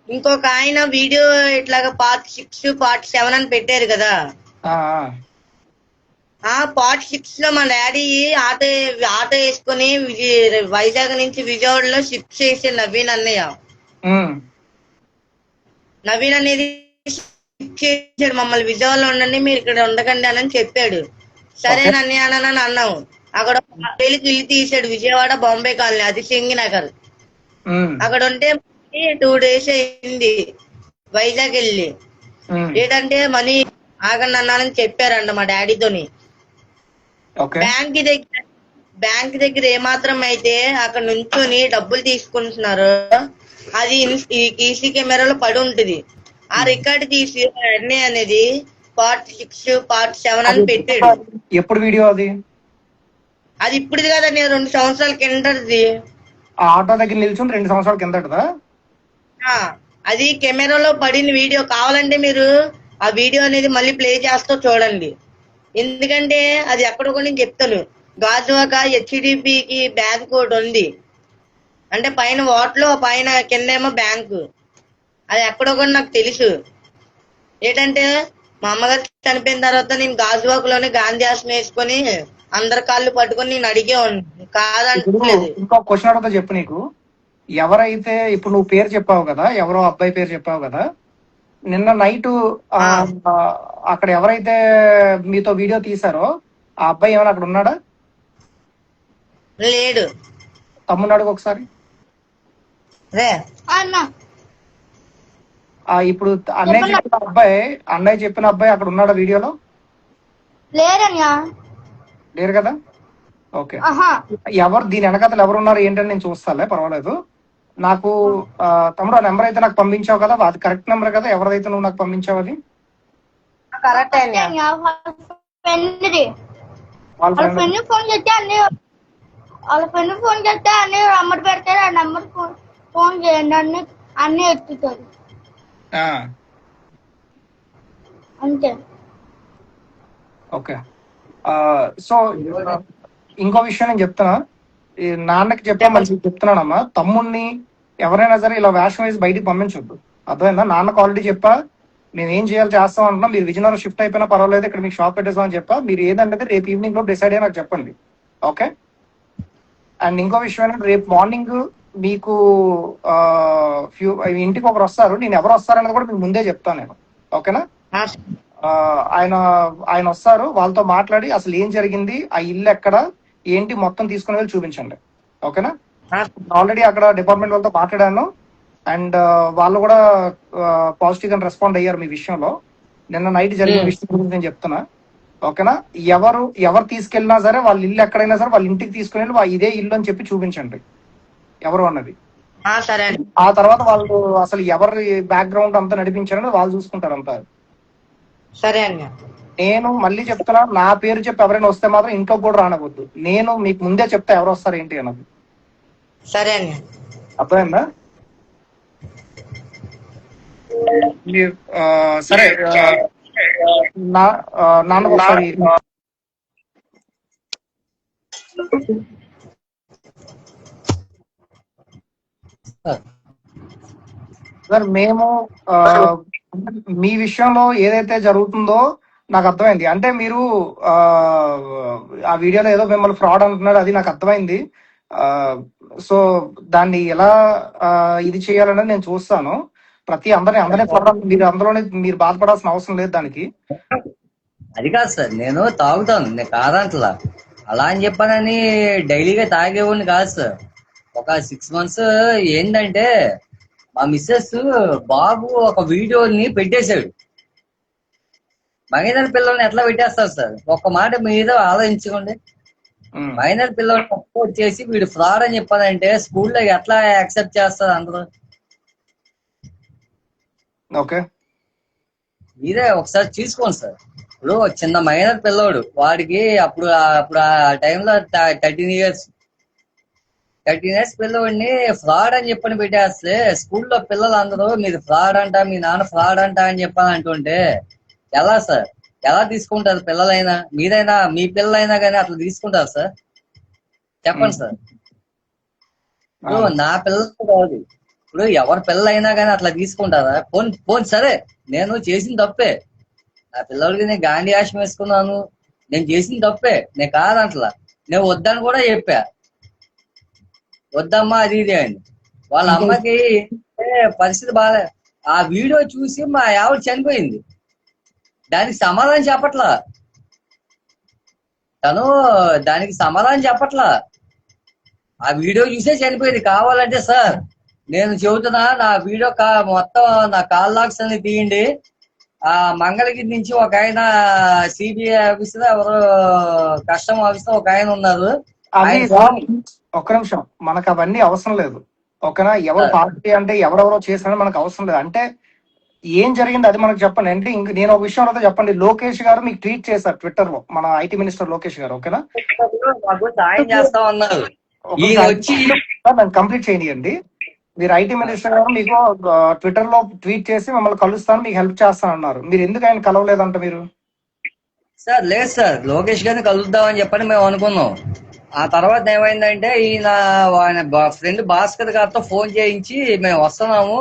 Speaker 2: ఇంకొక ఆయన వీడియో ఇట్లాగా Part 6, Part 7 అని పెట్టారు కదా. Part 6 లో మా డాడీ ఆటో వేసుకుని వైజాగ్ నుంచి విజయవాడలో షిఫ్ట్ చేసి నవీన్ అన్నయ్య. నవీన్ అనేది షిఫ్ట్ చేశాడు మమ్మల్ని. విజయవాడలో ఉండండి, మీరు ఇక్కడ ఉండకండి అని చెప్పాడు. సరే నన్నయ్య అని అన్నాము. అక్కడ 10,000 ఇల్లు తీసాడు, విజయవాడ బాంబే కాలనీ, అది సింగి నగర్. అక్కడ ఉంటే 2 days అయింది వైజాగ్ వెళ్ళి. ఏంటంటే మనీ ఆగండి అన్నానని చెప్పారంట మా డాడీతోని. బ్యాంక్ దగ్గర ఏమాత్రం అయితే అక్కడ నుంచొని డబ్బులు తీసుకుంటున్నారు, అది ఈసీ కెమెరాలో పడి ఉంటది. ఆ రికార్డు తీసి అన్నీ అనేది Part 6, Part 7 అని పెట్టాడు.
Speaker 1: ఎప్పుడు వీడియో అది?
Speaker 2: అది ఇప్పుడుది కదా, నేను 2 సంవత్సరాల కిందది.
Speaker 1: ఆటో దగ్గర నిల్చుంది 2 సంవత్సరాల కిందటదా?
Speaker 2: అది కెమెరాలో పడిన వీడియో. కావాలంటే మీరు ఆ వీడియో అనేది మళ్ళీ ప్లే చేస్తూ చూడండి. ఎందుకంటే అది ఎక్కడ కూడా నేను చెప్తాను. గాజువాక HDBకి బ్యాంక్ ఒకటి ఉంది. అంటే పైన వాట్లో, పైన కిందేమో బ్యాంకు. అది ఎక్కడో కూడా నాకు తెలుసు. ఏంటంటే మా అమ్మగారు చనిపోయిన తర్వాత నేను గాజువాకలోనే గాంధీ ఆశ్రమం వేసుకొని అందరి కాళ్ళు పట్టుకొని నేను అడిగే కాదంటలేదు.
Speaker 1: ఇంకో క్వశ్చన్ అడుగుతా చెప్పు. నీకు ఎవరైతే ఇప్పుడు నువ్వు పేరు చెప్పావు కదా, ఎవరో అబ్బాయి పేరు చెప్పావు కదా, నిన్న నైట్ అక్కడ ఎవరైతే మీతో వీడియో తీసారో ఆ అబ్బాయి ఏమైనా అక్కడ ఉన్నాడా?
Speaker 2: లేడు.
Speaker 1: తమ్ముడు అడుగు ఒకసారి. ఇప్పుడు అన్నయ్య చెప్పిన అబ్బాయి అక్కడ ఉన్నాడా వీడియోలో? లేరు కదా. ఓకే, ఎవరు దీని వెనకాతలు ఎవరు ఉన్నారు ఏంటని నేను చూస్తాలే, పర్వాలేదు. నాకు తమ్ముడు ఆ నెంబర్ అయితే నాకు పంపించావు కదా, అది కరెక్ట్ నెంబర్ కదా? ఎవరిదైతే నువ్వు నాకు పంపించావు అది
Speaker 2: కరెక్ట్.
Speaker 4: వాళ్ళ ఫ్రెండ్ ఫోన్ చేస్తే అన్ని నెంబర్ పెడతారు, ఆ నెంబర్ ఫోన్ చేయండి అన్ని ఎత్తుతారు అంతే.
Speaker 1: ఓకే, సో ఇంకో విషయం నేను చెప్తున్నా, నాన్నకి చెప్పా మళ్ళీ చెప్తున్నానమ్మా, తమ్ముడిని ఎవరైనా సరే ఇలా వేషం వేసి బయటికి పంపించొద్దు. అర్థమైందా? నాన్నకు ఆల్రెడీ చెప్పా, మేము ఏం చేయాలి చేస్తాం అంటున్నా. మీరు విజయనగరం షిఫ్ట్ అయిపోయినా పర్వాలేదు, ఇక్కడ మీకు షాప్ పెట్టేస్తామని చెప్పా. మీరు ఏదంటే రేపు ఈవినింగ్ లో డిసైడ్ అయ్యి నాకు చెప్పండి. ఓకే, అండ్ ఇంకో విషయం ఏంటంటే రేపు మార్నింగ్ మీకు ఇంటికి ఒకరు వస్తారు. నేను ఎవరు వస్తారనేది కూడా మీకు ముందే చెప్తాను నేను. ఓకేనా?
Speaker 2: ఆ,
Speaker 1: ఆయన ఆయన వస్తారు. వాళ్ళతో మాట్లాడి అసలు ఏం జరిగింది, ఆ ఇల్లు ఎక్కడ ఏంటి మొత్తం తీసుకుని వెళ్ళి చూపించండి. ఓకేనా?
Speaker 2: ఆ,
Speaker 1: ఆల్రెడీ అక్కడ డిపార్ట్మెంట్ వాళ్ళతో మాట్లాడాను. అండ్ వాళ్ళు కూడా పాజిటివ్ గా రెస్పాండ్ అయ్యారు మీ విషయంలో. నిన్న నైట్ జరిగిన విషయం గురించి నేను చెప్తున్నా. ఓకేనా? ఎవరు తీసుకెళ్ళినా సరే వాళ్ళ ఇల్లు ఎక్కడైనా సరే వాళ్ళ ఇంటికి తీసుకుని వెళ్ళి ఇదే ఇల్లు అని చెప్పి చూపించండి ఎవరు అన్నది.
Speaker 2: సరే అండి.
Speaker 1: ఆ తర్వాత వాళ్ళు అసలు ఎవరి బ్యాక్గ్రౌండ్ అంతా నడిపించారని వాళ్ళు చూసుకుంటారు అంతా.
Speaker 2: సరే అండి.
Speaker 1: నేను మళ్ళీ చెప్తున్నా, నా పేరు చెప్పి ఎవరైనా వస్తే మాత్రం ఇంట్లో కూడా రానవద్దు. నేను మీకు ముందే చెప్తా ఎవరు వస్తారు ఏంటి అన్నది.
Speaker 2: సరే అండి.
Speaker 1: అర్థమైందా? మీరు సరే నాన్న ఒకసారి సార్ మేము మీ విషయంలో ఏదైతే జరుగుతుందో నాకు అర్థమైంది. అంటే మీరు ఆ వీడియోలో ఏదో మిమ్మల్ని ఫ్రాడ్ అంటున్నారు, అది నాకు అర్థమైంది. సో దాన్ని ఎలా ఇది చేయాలనేది నేను చూస్తాను. అందరినీ ఫ్రాడ్ మీరు అందులోనే మీరు బాధపడాల్సిన అవసరం లేదు దానికి.
Speaker 3: అది కాదు సార్, నేను తాగుతాను, నేను కాదంటలా. అలా అని చెప్పానని డైలీగా తాగేవాడిని కాదు సార్. ఒక 6 months ఏంటంటే మా మిస్సెస్ బాబు ఒక వీడియోని పెట్టేశాడు. మైనర్ పిల్లల్ని ఎట్లా పెట్టేస్తారు సార్? ఒక్క మాట మీద ఆలోచించుకోండి. మైనర్ పిల్లల్ని సపోర్ట్ చేసి వీడు ఫ్రాడ్ అని చెప్పానంటే స్కూల్లో ఎట్లా యాక్సెప్ట్ చేస్తారు అందరూ?
Speaker 1: ఓకే,
Speaker 3: మీరే ఒకసారి చూసుకోండి సార్. ఇప్పుడు చిన్న మైనర్ పిల్లోడు, వాడికి అప్పుడు ఆ టైంలో 13 years పిల్లవాడిని ఫ్రాడ్ అని చెప్పని పెట్టేస్తే స్కూల్లో పిల్లలందరూ మీరు ఫ్రాడ్ అంట, మీ నాన్న ఫ్రాడ్ అంట అని చెప్పని అంటుంటే ఎలా సార్? ఎలా తీసుకుంటారు పిల్లలైనా? మీరైనా మీ పిల్లలైనా కానీ అట్లా తీసుకుంటారు సార్? చెప్పండి సార్. ఇప్పుడు నా పిల్లలు కాదు, ఇప్పుడు ఎవరి పిల్లలైనా కానీ అట్లా తీసుకుంటారా? పోన్ సరే, నేను చేసిన తప్పే. నా పిల్లలకి నేను గాంధీ ఆశం వేసుకున్నాను, నేను చేసిన తప్పే, నేను కాదంటలా. నేను వద్దని కూడా చెప్పా, వద్దమ్మా అది ఇది అని. వాళ్ళ అమ్మకి పరిస్థితి బాగా. ఆ వీడియో చూసి మా ఆవిడ చనిపోయింది. దానికి సమాధానం చెప్పట్లా తను, దానికి సమాధానం చెప్పట్లా. ఆ వీడియో చూసే చనిపోయింది. కావాలంటే సార్ నేను చెబుతున్నా, నా వీడియో మొత్తం నా కాల్ లాక్స్ అన్ని తీయండి. ఆ మంగళగిరి నుంచి ఒక ఆయన సిబిఐ ఆఫీసర్, ఎవరు కస్టమ్ ఆఫీసర్ ఒక ఆయన ఉన్నారు.
Speaker 1: ఒక్క నిమిషం, మనకు అవన్నీ అవసరం లేదు. ఓకేనా? ఎవరు పార్టీ అంటే ఎవరెవరో చేశారని మనకు అవసరం లేదు. అంటే ఏం జరిగింది అది మనకు చెప్పండి. అంటే ఇంక నేను ఒక విషయం అయితే చెప్పండి. లోకేష్ గారు మీకు ట్వీట్ చేశారు ట్విట్టర్ లో, మన ఐటీ మినిస్టర్ లోకేష్ గారు. ఓకేనా?
Speaker 3: మాకు సాయం చేస్తా ఉన్నారు.
Speaker 1: కంప్లీట్ చేయనియండి. మీరు ఐటీ మినిస్టర్ గారు మీకు ట్విట్టర్ లో ట్వీట్ చేసి మిమ్మల్ని కలుస్తాను, మీకు హెల్ప్ చేస్తాను అన్నారు. మీరు ఎందుకు ఆయన కలవలేదంట మీరు?
Speaker 3: సార్ లేదు సార్, లోకేష్ గారిని కలుద్దామని చెప్పని మేము అనుకున్నాం. ఆ తర్వాత ఏమైందంటే ఆయన ఫ్రెండ్ భాస్కర్ గారితో ఫోన్ చేయించి మేము వస్తున్నాము,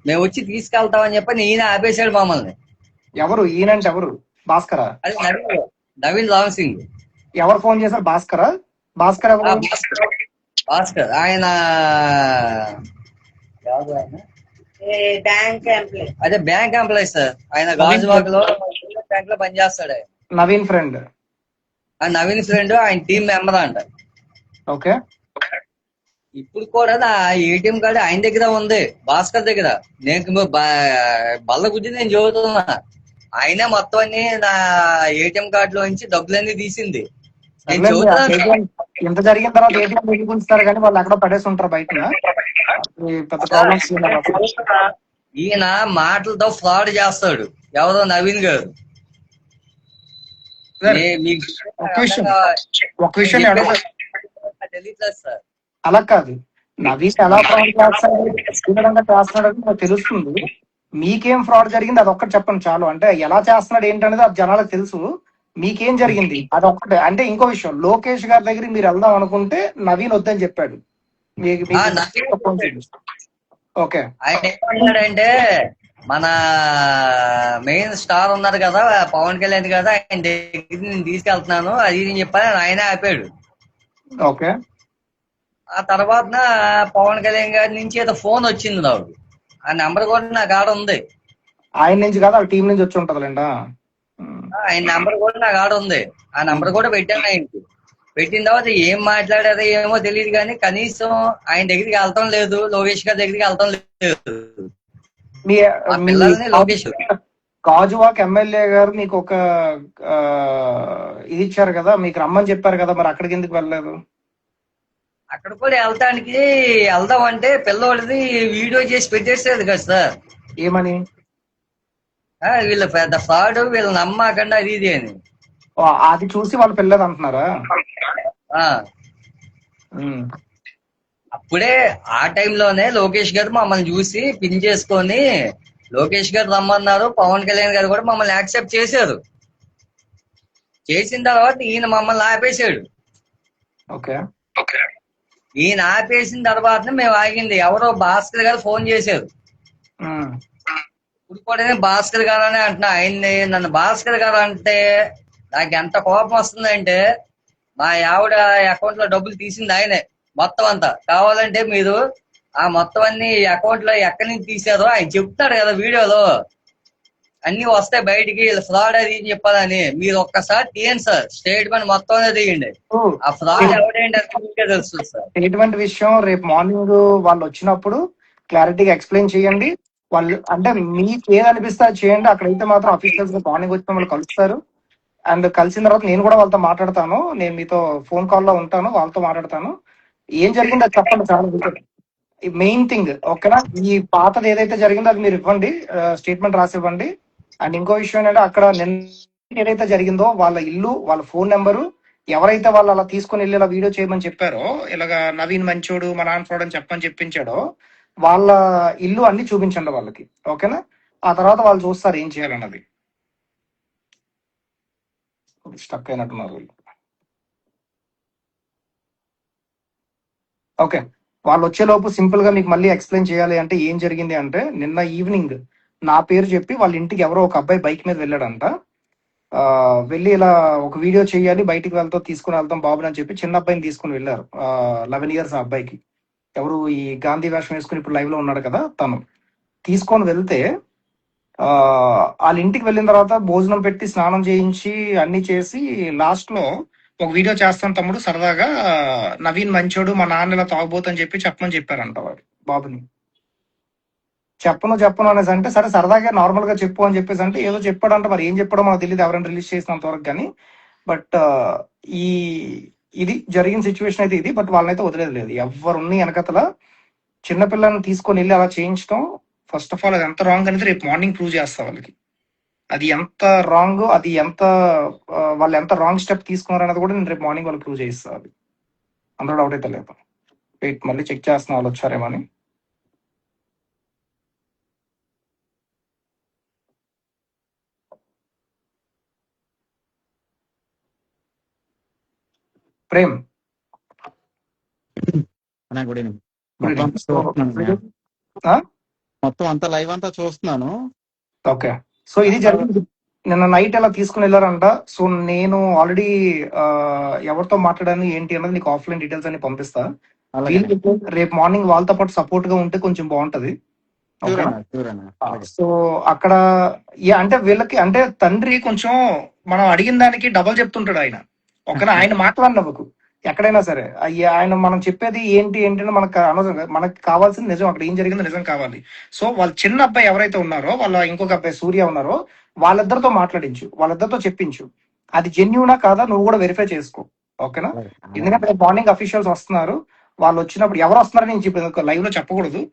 Speaker 3: మేము వచ్చి తీసుకెళ్తామని చెప్పని ఈయన ఆపేశాడు మమ్మల్ని.
Speaker 1: ఎవరు ఈయనంటే? ఎవరు? భాస్కరా?
Speaker 3: అది నవీన్ రామ్ సింగ్.
Speaker 1: ఎవరు ఫోన్ చేశారు? భాస్కరా? భాస్కర్ ఎవరు?
Speaker 3: భాస్కర్ ఆయన
Speaker 2: బ్యాంక్ ఎంప్లాయ్.
Speaker 3: అదే బ్యాంక్ ఎంప్లాయ్ సార్. ఆయన గాజువాక్ లో బ్యాంక్ లో పనిచేస్తాడు.
Speaker 1: నవీన్ ఫ్రెండ్.
Speaker 3: నవీన్ ఫ్రెండ్, ఆయన టీం మెంబర్ అంట.
Speaker 1: ఓకే.
Speaker 3: ఇప్పుడు కూడా నా ఏటీఎం కార్డు ఆయన దగ్గర ఉంది, భాస్కర్ దగ్గర. నేను బల్ల గుద్ది నేను చదువుతున్నా, ఆయనే మొత్తం అన్ని నా ఏటీఎం కార్డు లోంచి డబ్బులన్నీ తీసింది.
Speaker 1: ఇంత జరిగిన తర్వాత ఏటీఎం ఉంచుతారు కానీ వాళ్ళు అక్కడ పడేసి ఉంటారు బయట.
Speaker 3: ఈయన మాటలతో ఫ్రాడ్ చేస్తాడు ఎవరో నవీన్ గారు.
Speaker 1: ఒక విషయం
Speaker 3: తెలియట్లేదు సార్.
Speaker 1: అలా కాదు, నవీన్ ఎలా ఫ్రాడ్ చేస్తున్నాడు నాకు తెలుస్తుంది. మీకేం ఫ్రాడ్ జరిగింది అది ఒక్కటి చెప్పండి చాలు. అంటే ఎలా చేస్తున్నాడు ఏంటనేది అది జనాలకు తెలుసు. మీకేం జరిగింది అది ఒక్కటే. అంటే ఇంకో విషయం, లోకేష్ గారి దగ్గర మీరు వెళ్దాం అనుకుంటే నవీన్ వద్దని చెప్పాడు. ఓకే.
Speaker 3: ఆయన ఏమన్నాడంటే మన మెయిన్ స్టార్ ఉన్నారు కదా పవన్ కళ్యాణ్ కదా, ఆయన దగ్గర నేను తీసుకెళ్తున్నాను అది ఇది చెప్పాను, ఆయన ఆపాడు.
Speaker 1: ఓకే.
Speaker 3: ఆ తర్వాత పవన్ కళ్యాణ్ గారి నుంచి ఏదో ఫోన్ వచ్చింది నాకు. ఆ నెంబర్ కూడా నా కాడ ఉంది.
Speaker 1: ఆయన నుంచి కాదు వాళ్ళ టీం నుంచి వచ్చి ఉంటదిలేండా.
Speaker 3: ఆయన నెంబర్ కూడా నా కాడ ఉంది. ఆ నెంబర్ కూడా పెట్టాను ఆయనకి. పెట్టిన తర్వాత ఏం మాట్లాడారో ఏమో తెలియదు కానీ కనీసం ఆయన దగ్గరికి వెళ్తాం లేదు, లోకేష్ గారి దగ్గరికి వెళ్తాం లేదు.
Speaker 1: మీ
Speaker 3: ఆ
Speaker 1: మీ
Speaker 3: పిల్లల్ని లోకేష్
Speaker 1: గాజువాక్ ఎమ్మెల్యే గారు మీకు ఒక ఆ, ఇది ఇచ్చారు కదా, మీకు రమ్మని చెప్పారు కదా, మరి అక్కడికి ఎందుకు వెళ్ళలేదు?
Speaker 3: అక్కడ కూడా వెళ్దాం అంటే పిల్లోడిది వీడియో చేసి పెట్టేసేది కదా సార్.
Speaker 1: ఏమని?
Speaker 3: వీళ్ళు పెద్ద ఫ్రాడ్, వీళ్ళు నమ్మకండి అది ఇది అని.
Speaker 1: ఓ, అది చూసి వాళ్ళు పిల్లలు అంటున్నారా?
Speaker 3: ఆ,
Speaker 1: ఉమ్.
Speaker 3: అప్పుడే ఆ టైంలోనే లోకేష్ గారు మమ్మల్ని చూసి పిన్ చేసుకొని లోకేష్ గారు రమ్మన్నారు, పవన్ కళ్యాణ్ గారు కూడా మమ్మల్ని యాక్సెప్ట్ చేశారు. చేసిన తర్వాత ఈయన మమ్మల్ని ఆపేశాడు.
Speaker 1: ఓకే.
Speaker 3: ఈయన ఆపేసిన తర్వాత మేము ఆగింది. ఎవరో భాస్కర్ గారు ఫోన్ చేశారు.
Speaker 1: ఉమ్.
Speaker 3: ఇప్పుడు కూడా భాస్కర్ గారు అని అంటున్నా. ఆయన్ని నన్ను భాస్కర్ గారు అంటే నాకు ఎంత కోపం వస్తుందంటే, మా ఆవిడ అకౌంట్ లో డబ్బులు తీసింది ఆయనే మొత్తం అంతా. కావాలంటే మీరు ఆ మొత్తం అన్ని అకౌంట్ లో ఎక్కడి నుంచి తీసారో ఆయన చెప్తాడు కదా వీడియోలో, అన్ని వస్తాయి బయటికి, ఫ్రాడ్ అది ఇది చెప్పాలని. మీరు ఒక్కసారి తీయండి సార్, స్టేట్మెంట్ మొత్తం తీయండి. ఆ ఫ్రాడ్ ఎవడేంటి అంటే మీకే తెలుస్తుంది సార్.
Speaker 1: ఎటువంటి విషయం రేపు మార్నింగ్ వాళ్ళు వచ్చినప్పుడు క్లారిటీగా ఎక్స్ప్లెయిన్ చేయండి. వాళ్ళు అంటే మీకు ఏది అనిపిస్తే అది చేయండి. అక్కడైతే మాత్రం అఫీషియల్స్ మార్నింగ్ వచ్చి వాళ్ళు కలుస్తారు. అండ్ కలిసిన తర్వాత నేను కూడా వాళ్ళతో మాట్లాడతాను. నేను మీతో ఫోన్ కాల్లో ఉంటాను, వాళ్ళతో మాట్లాడతాను. ఏం జరిగిందో అది చెప్పండి. చాలా మెయిన్ థింగ్ ఓకేనా. ఈ పాతది ఏదైతే జరిగిందో అది మీరు ఇవ్వండి, స్టేట్మెంట్ రాసి ఇవ్వండి. అండ్ ఇంకో విషయం ఏంటంటే అక్కడ నిన్న ఏదైతే జరిగిందో వాళ్ళ ఇల్లు, వాళ్ళ ఫోన్ నెంబరు, ఎవరైతే వాళ్ళు అలా తీసుకుని వెళ్ళి ఇలా వీడియో చేయమని చెప్పారో, ఇలాగా నవీన్ మంచోడు మా నాన్న ఫ్రాడ్ అని చెప్పని చెప్పించాడో, వాళ్ళ ఇల్లు అన్ని చూపించండి వాళ్ళకి. ఓకేనా. ఆ తర్వాత వాళ్ళు చూస్తారు ఏం చేయాలన్నది. స్టక్ అయినట్టున్నారు వీళ్ళు. ఓకే. వాళ్ళు వచ్చేలోపు సింపుల్ గా మీకు మళ్ళీ ఎక్స్ప్లెయిన్ చేయాలి అంటే ఏం జరిగింది అంటే, నిన్న ఈవినింగ్ నా పేరు చెప్పి వాళ్ళ ఇంటికి ఎవరో ఒక అబ్బాయి బైక్ మీద వెళ్ళాడంట. వెళ్ళి ఇలా ఒక వీడియో చేయాలి, బయటికి వెళ్తాం, తీసుకుని వెళ్తాం బాబుని అని చెప్పి చిన్న అబ్బాయిని తీసుకుని వెళ్ళారు. 11 ఇయర్స్ ఆ అబ్బాయికి. ఎవరు? ఈ గాంధీ వేషం వేసుకుని ఇప్పుడు లైవ్ లో ఉన్నాడు కదా తను. తీసుకొని వెళ్తే వాళ్ళ ఇంటికి వెళ్ళిన తర్వాత భోజనం పెట్టి స్నానం చేయించి అన్ని చేసి లాస్ట్ లో ఒక వీడియో చేస్తాను తమ్ముడు సరదాగా, నవీన్ మంచోడు మా నాన్న ఇలా తాగబోతని చెప్పి చెప్పమని చెప్పారంట వాడు బాబుని. చెప్పను అనేసి అంటే, సరే సరదాగా నార్మల్ గా చెప్పు అని చెప్పేసి అంటే ఏదో చెప్పాడంట. మరి ఏం చెప్పాడో మనకు తెలియదు, ఎవరైనా రిలీజ్ చేసినంత వరకు కానీ. బట్ ఈ ఇది జరిగిన సిచ్యువేషన్ అయితే ఇది. బట్ వాళ్ళనైతే వదిలేదు లేదు. ఎవరున్ని వెనకతల చిన్నపిల్లల్ని తీసుకొని వెళ్ళి అలా చేయించడం, ఫస్ట్ ఆఫ్ ఆల్ అది ఎంత రాంగ్ అనేది రేపు మార్నింగ్ ప్రూవ్ చేస్తా వాళ్ళకి. అది ఎంత రాంగ్, అది ఎంత వాళ్ళు ఎంత రాంగ్ స్టెప్ తీసుకున్నారు అనేది కూడా నేను రేపు మార్నింగ్ వాళ్ళు ప్రూవ్ చేయిస్తా. అది అందులో డౌట్ అయితే లేదు. వెయిట్, మళ్ళీ చెక్ చేస్తున్నా వాళ్ళు వచ్చారేమో అని. Prem,
Speaker 5: good evening.
Speaker 1: Good
Speaker 5: మొత్తం
Speaker 1: evening.
Speaker 5: అంతా చూస్తున్నాను.
Speaker 1: ఆ?
Speaker 5: మొత్తం అంతా లైవ్ అంతా చూస్తున్నాను.
Speaker 1: ఓకే. సో ఇది జరిగింది నిన్న నైట్ ఎలా తీసుకుని వెళ్ళారంట. సో నేను ఆల్రెడీ ఎవరితో మాట్లాడాను ఏంటి అన్నది నీకు ఆఫ్లైన్ డీటెయిల్స్ అన్ని పంపిస్తా.
Speaker 5: అలాగే
Speaker 1: రేపు మార్నింగ్ వాళ్ళతో పాటు సపోర్ట్ గా ఉంటే కొంచెం బాగుంటది. ఓకేనా? సో అక్కడ అంటే వీళ్ళకి అంటే తండ్రి కొంచెం మనం అడిగిన దానికి డబల్ చెప్తుంటాడు ఆయన. ఓకేనా. ఆయన మాట్లాడినవ్వకు ఎక్కడైనా సరే. ఆయన మనం చెప్పేది ఏంటి ఏంటి అని మనకు అనవసరం. మనకు కావాల్సింది నిజం, అక్కడ ఏం జరిగిందో నిజం కావాలి. సో వాళ్ళ చిన్న అబ్బాయి ఎవరైతే ఉన్నారో, వాళ్ళ ఇంకొక అబ్బాయి సూర్య ఉన్నారో, వాళ్ళిద్దరితో మాట్లాడించు, వాళ్ళిద్దరితో చెప్పించు. అది జెన్యూనా కాదా నువ్వు కూడా వెరిఫై చేసుకో. ఓకేనా. ఎందుకంటే మార్నింగ్ అఫీషియల్స్ వస్తున్నారు. వాళ్ళు వచ్చినప్పుడు ఎవరు వస్తున్నారని నేను చెప్పి లైవ్ లో చెప్పకూడదు.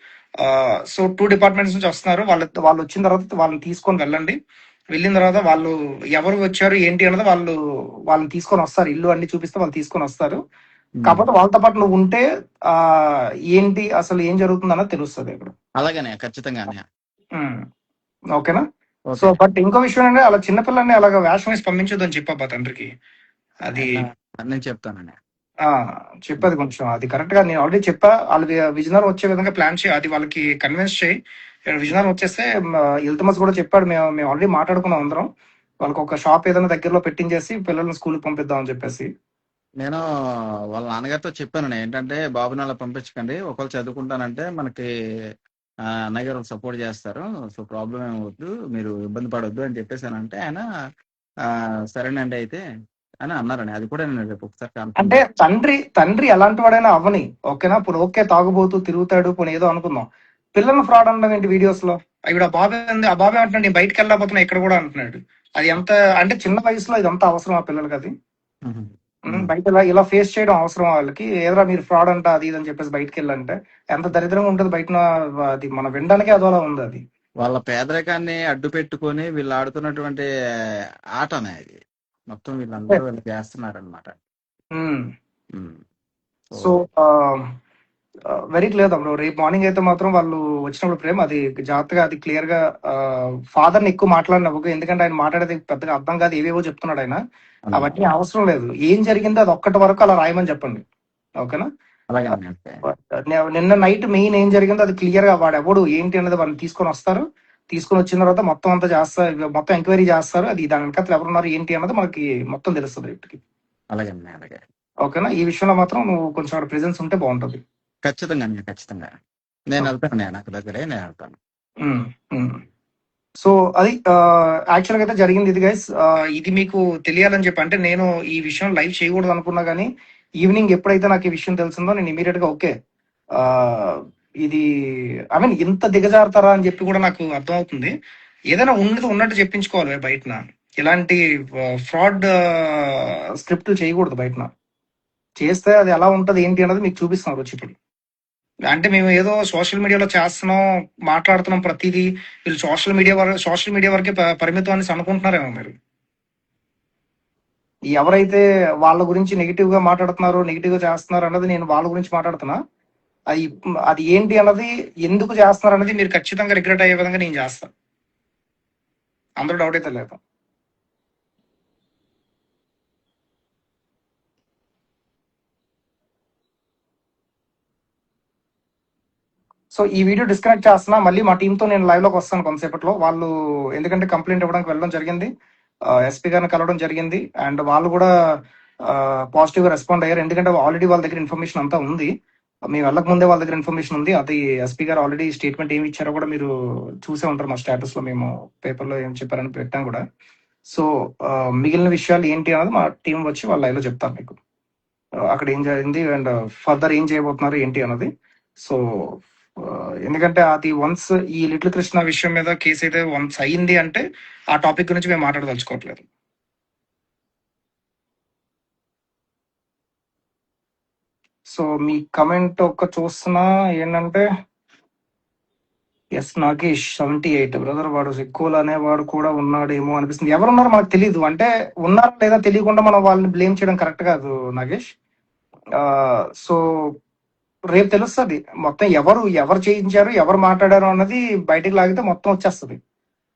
Speaker 1: సో 2 డిపార్ట్మెంట్స్ నుంచి వస్తున్నారు. వాళ్ళు వచ్చిన తర్వాత వాళ్ళని తీసుకొని వెళ్ళండి. వెళ్ళిన తర్వాత వాళ్ళు ఎవరు వచ్చారు ఏంటి అన్నది వాళ్ళని తీసుకొని వస్తారు. ఇల్లు అన్ని చూపిస్తే వాళ్ళు తీసుకొని వస్తారు. కాకపోతే వాళ్ళతో పాటు నువ్వు ఉంటే ఏంటి అసలు ఏం జరుగుతుంది అన్నది తెలుస్తుంది ఇక్కడ.
Speaker 5: అలాగనే ఖచ్చితంగానే.
Speaker 1: ఓకేనా. సో బట్ ఇంకో విషయం ఏంటంటే అలా చిన్నపిల్లల్ని అలాగ వేషం వేసి పంపించొద్దు అని చెప్పబ్బా తండ్రికి. అది
Speaker 5: నేను చెప్తానండి.
Speaker 1: చెప్పేది కొంచెం అది కరెక్ట్ గా నేను ఆల్రెడీ చెప్పా. వాళ్ళు విజయనగరం వచ్చే విధంగా ప్లాన్ చేయి, అది వాళ్ళకి కన్విన్స్ చేయి. విజయనగరం వచ్చేస్తే ఇల్తమస్ కూడా చెప్పాడు, మేము ఆల్రెడీ మాట్లాడుకున్నాం అందరం. వాళ్ళకి ఒక షాప్ ఏదైనా దగ్గరలో పెట్టించేసి పిల్లల్ని స్కూల్కి పంపిద్దాం అని చెప్పేసి.
Speaker 5: నేను వాళ్ళ నాన్నగారితో చెప్పాను ఏంటంటే బాబుని అలా పంపించకండి, ఒకవేళ చదువుకుంటానంటే మనకి అన్నయ్య గారు సపోర్ట్ చేస్తారు, సో ప్రాబ్లం ఏమవద్దు, మీరు ఇబ్బంది పడొద్దు అని చెప్పేసానంటే ఆయన ఆ, సరేనండి అయితే అని అన్నారని. అది కూడా నేను రేపు ఒకసారి కనుక్కుంటాను.
Speaker 1: అంటే తండ్రి తండ్రి ఎలాంటి వాడైనా అవ్వని, ఓకేనా, ఇప్పుడు ఓకే తాగుబోతూ తిరుగుతాడు పోనీ ఏదో అనుకుందాం, పిల్లల్ని ఫ్రాడ్ అనడం ఏంటి వీడియోస్ లో? ఇప్పుడు ఆ బాబే ఉంది, ఆ బాబే అంటున్నాడు నేను బయటకు వెళ్ళకపోతున్నా ఇక్కడ కూడా అంటున్నాడు. అది ఎంత అంటే చిన్న వయసులో ఇదంతా అవసరం ఆ పిల్లలకి? అది
Speaker 5: ఉహు. ఉమ్.
Speaker 1: బయట ఇలా ఫేస్ చేయడం అవసరం వాళ్ళకి? ఏదైనా మీరు ఫ్రాడ్ అంట అది ఇది అని చెప్పేసి బయటకు వెళ్ళంటే ఎంత దరిద్రంగా ఉంటుంది బయట. అది మనం వినడానికే అదోలా ఉంది అది.
Speaker 5: వాళ్ళ పేదరికాన్ని అడ్డు పెట్టుకొని వీళ్ళు ఆడుతున్నటువంటి ఆటనే అది. మొత్తం వీళ్ళందరూ వీళ్ళు చేస్తున్నారనమాట.
Speaker 1: ఉమ్.
Speaker 5: సో
Speaker 1: సో వెరీ క్లియర్ తమ్ముడు, రేపు మార్నింగ్ అయితే మాత్రం వాళ్ళు వచ్చినప్పుడు ప్రేమ్ అది జాగ్రత్తగా అది క్లియర్ గా ఫాదర్ ని ఎక్కువ మాట్లాడినవ్వకు, ఎందుకంటే ఆయన మాట్లాడేది పెద్దగా అర్థం కాదు, ఏవేవో చెప్తున్నాడు ఆయన. అవన్నీ అవసరం లేదు, ఏం జరిగిందో అది ఒక్కటి వరకు అలా రాయమని చెప్పండి, ఓకేనా?
Speaker 5: అలాగే అంటే
Speaker 1: నిన్న నైట్ మెయిన్ ఏం జరిగిందో అది క్లియర్ గా వాడు ఎవడు ఏంటి అనేది వాళ్ళని తీసుకొని వస్తారు, తీసుకొని వచ్చిన తర్వాత మొత్తం అంతా చేస్తారు, మొత్తం ఎంక్వైరీ చేస్తారు, అది దాని వెనకాల ఎవరున్నారు ఏంటి అన్నది మనకి మొత్తం తెలుస్తుంది రేపుకి,
Speaker 5: అలాగే అలాగే.
Speaker 1: ఓకేనా? ఈ విషయంలో మాత్రం నువ్వు కొంచెం అక్కడ ప్రెజెన్స్ ఉంటే బాగుంటది.
Speaker 5: ఖచ్చితంగా ఖచ్చితంగా నేను వెళ్తాను, నేను అక్కడ దగ్గరే నేను వెళ్తాను.
Speaker 1: ఉమ్, ఉమ్. సో అది యాక్చువల్ గా అయితే జరిగింది ఇది గైస్. ఇది మీకు తెలియాలని చెప్పి అంటే నేను ఈ విషయం లైవ్ చేయకూడదు అనుకున్నా కానీ ఈవినింగ్ ఎప్పుడైతే నాకు ఈ విషయం తెలిసిందో నేను ఇమీడియట్ గా ఓకే ఇది ఐ మీన్ ఇంత దిగజారుతారా అని చెప్పి కూడా నాకు అర్థమవుతుంది. ఏదైనా ఉన్నది ఉన్నట్టు చెప్పించుకోవాలి బయటన, ఇలాంటి ఫ్రాడ్ స్క్రిప్ట్లు చేయకూడదు బయటన. చేస్తే అది ఎలా ఉంటది ఏంటి అన్నది మీకు చూపిస్తున్నారు వచ్చి ఇప్పుడు. అంటే మేము ఏదో సోషల్ మీడియాలో చేస్తున్నాం, మాట్లాడుతున్నాం ప్రతిదీ, వీళ్ళు సోషల్ మీడియా వరకే పరిమితం అని అనుకుంటున్నారేమో మీరు. ఎవరైతే వాళ్ళ గురించి నెగిటివ్ గా మాట్లాడుతున్నారో నెగిటివ్ గా చేస్తున్నారు అన్నది నేను వాళ్ళ గురించి మాట్లాడుతున్నా. అది అది ఏంటి అన్నది, ఎందుకు చేస్తున్నారు అన్నది మీరు ఖచ్చితంగా రిగ్రెట్ అయ్యే విధంగా నేను చేస్తాను, అందరూ డౌట్ అయితే లేదు. సో ఈ వీడియో డిస్కనెక్ట్ చేస్తున్నా, మళ్ళీ మా టీంతో నేను లైవ్ లోకి వస్తాను కొంతసేపట్లో. వాళ్ళు ఎందుకంటే కంప్లైంట్ ఇవ్వడానికి వెళ్ళడం జరిగింది, ఎస్పీ గారిని కలవడం జరిగింది, అండ్ వాళ్ళు కూడా పాజిటివ్ గా రెస్పాండ్ అయ్యారు, ఎందుకంటే ఆల్రెడీ వాళ్ళ దగ్గర ఇన్ఫర్మేషన్ అంతా ఉంది. మేము వెళ్ళక ముందే వాళ్ళ దగ్గర ఇన్ఫర్మేషన్ ఉంది, అది ఎస్పీ గారు ఆల్రెడీ స్టేట్మెంట్ ఏమి ఇచ్చారో కూడా మీరు చూసే ఉంటారు, మా స్టేటస్ లో మేము పేపర్ లో ఏం చెప్పారని పెట్టాం కూడా. సో మిగిలిన విషయాలు ఏంటి అన్నది మా టీం వచ్చి వాళ్ళ లైవ్ లో చెప్తారు మీకు, అక్కడ ఏం జరిగింది అండ్ ఫర్దర్ ఏం చేయబోతున్నారు ఏంటి అన్నది. సో ఎందుకంటే అది వన్స్ ఈ లిటిల్ కృష్ణ విషయం మీద కేసు అయితే వన్స్ అయ్యింది అంటే ఆ టాపిక్ గురించి మేము మాట్లాడదలుచుకోవట్లేదు. సో మీ కమెంట్ ఒక్క చూస్తున్నా ఏంటంటే ఎస్ నాగేష్ 78 బ్రదర్, వాడు ఎక్కువలు అనేవాడు కూడా ఉన్నాడేమో అనిపిస్తుంది. ఎవరున్నారో మనకు తెలియదు, అంటే ఉన్నారా లేదా తెలియకుండా మనం వాళ్ళని బ్లేమ్ చేయడం కరెక్ట్ కాదు నాగేష్. సో రేపు తెలుస్తుంది మొత్తం ఎవరు చేయించారు ఎవరు మాట్లాడారు అన్నది బయటికి లాగితే మొత్తం వచ్చేస్తుంది.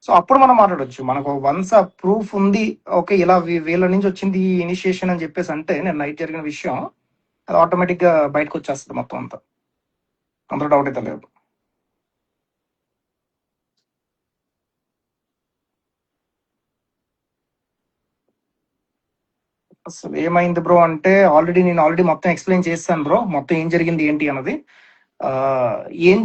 Speaker 1: సో అప్పుడు మనం మాట్లాడొచ్చు, మనకు వన్స్ ఆ ప్రూఫ్ ఉంది, ఓకే ఇలా వీళ్ళ నుంచి వచ్చింది ఈ ఇనిషియేషన్ అని చెప్పేసి అంటే నేను నైట్ జరిగిన విషయం అది ఆటోమేటిక్ గా బయటకు వచ్చేస్తుంది మొత్తం అంతా, అందరూ డౌట్ అయితే లేదు. అసలు ఏమైంది బ్రో అంటే నేను ఆల్రెడీ మొత్తం ఎక్స్ప్లెయిన్ చేస్తాను బ్రో, మొత్తం ఏం జరిగింది ఏంటి అన్నది. ఆ, ఏం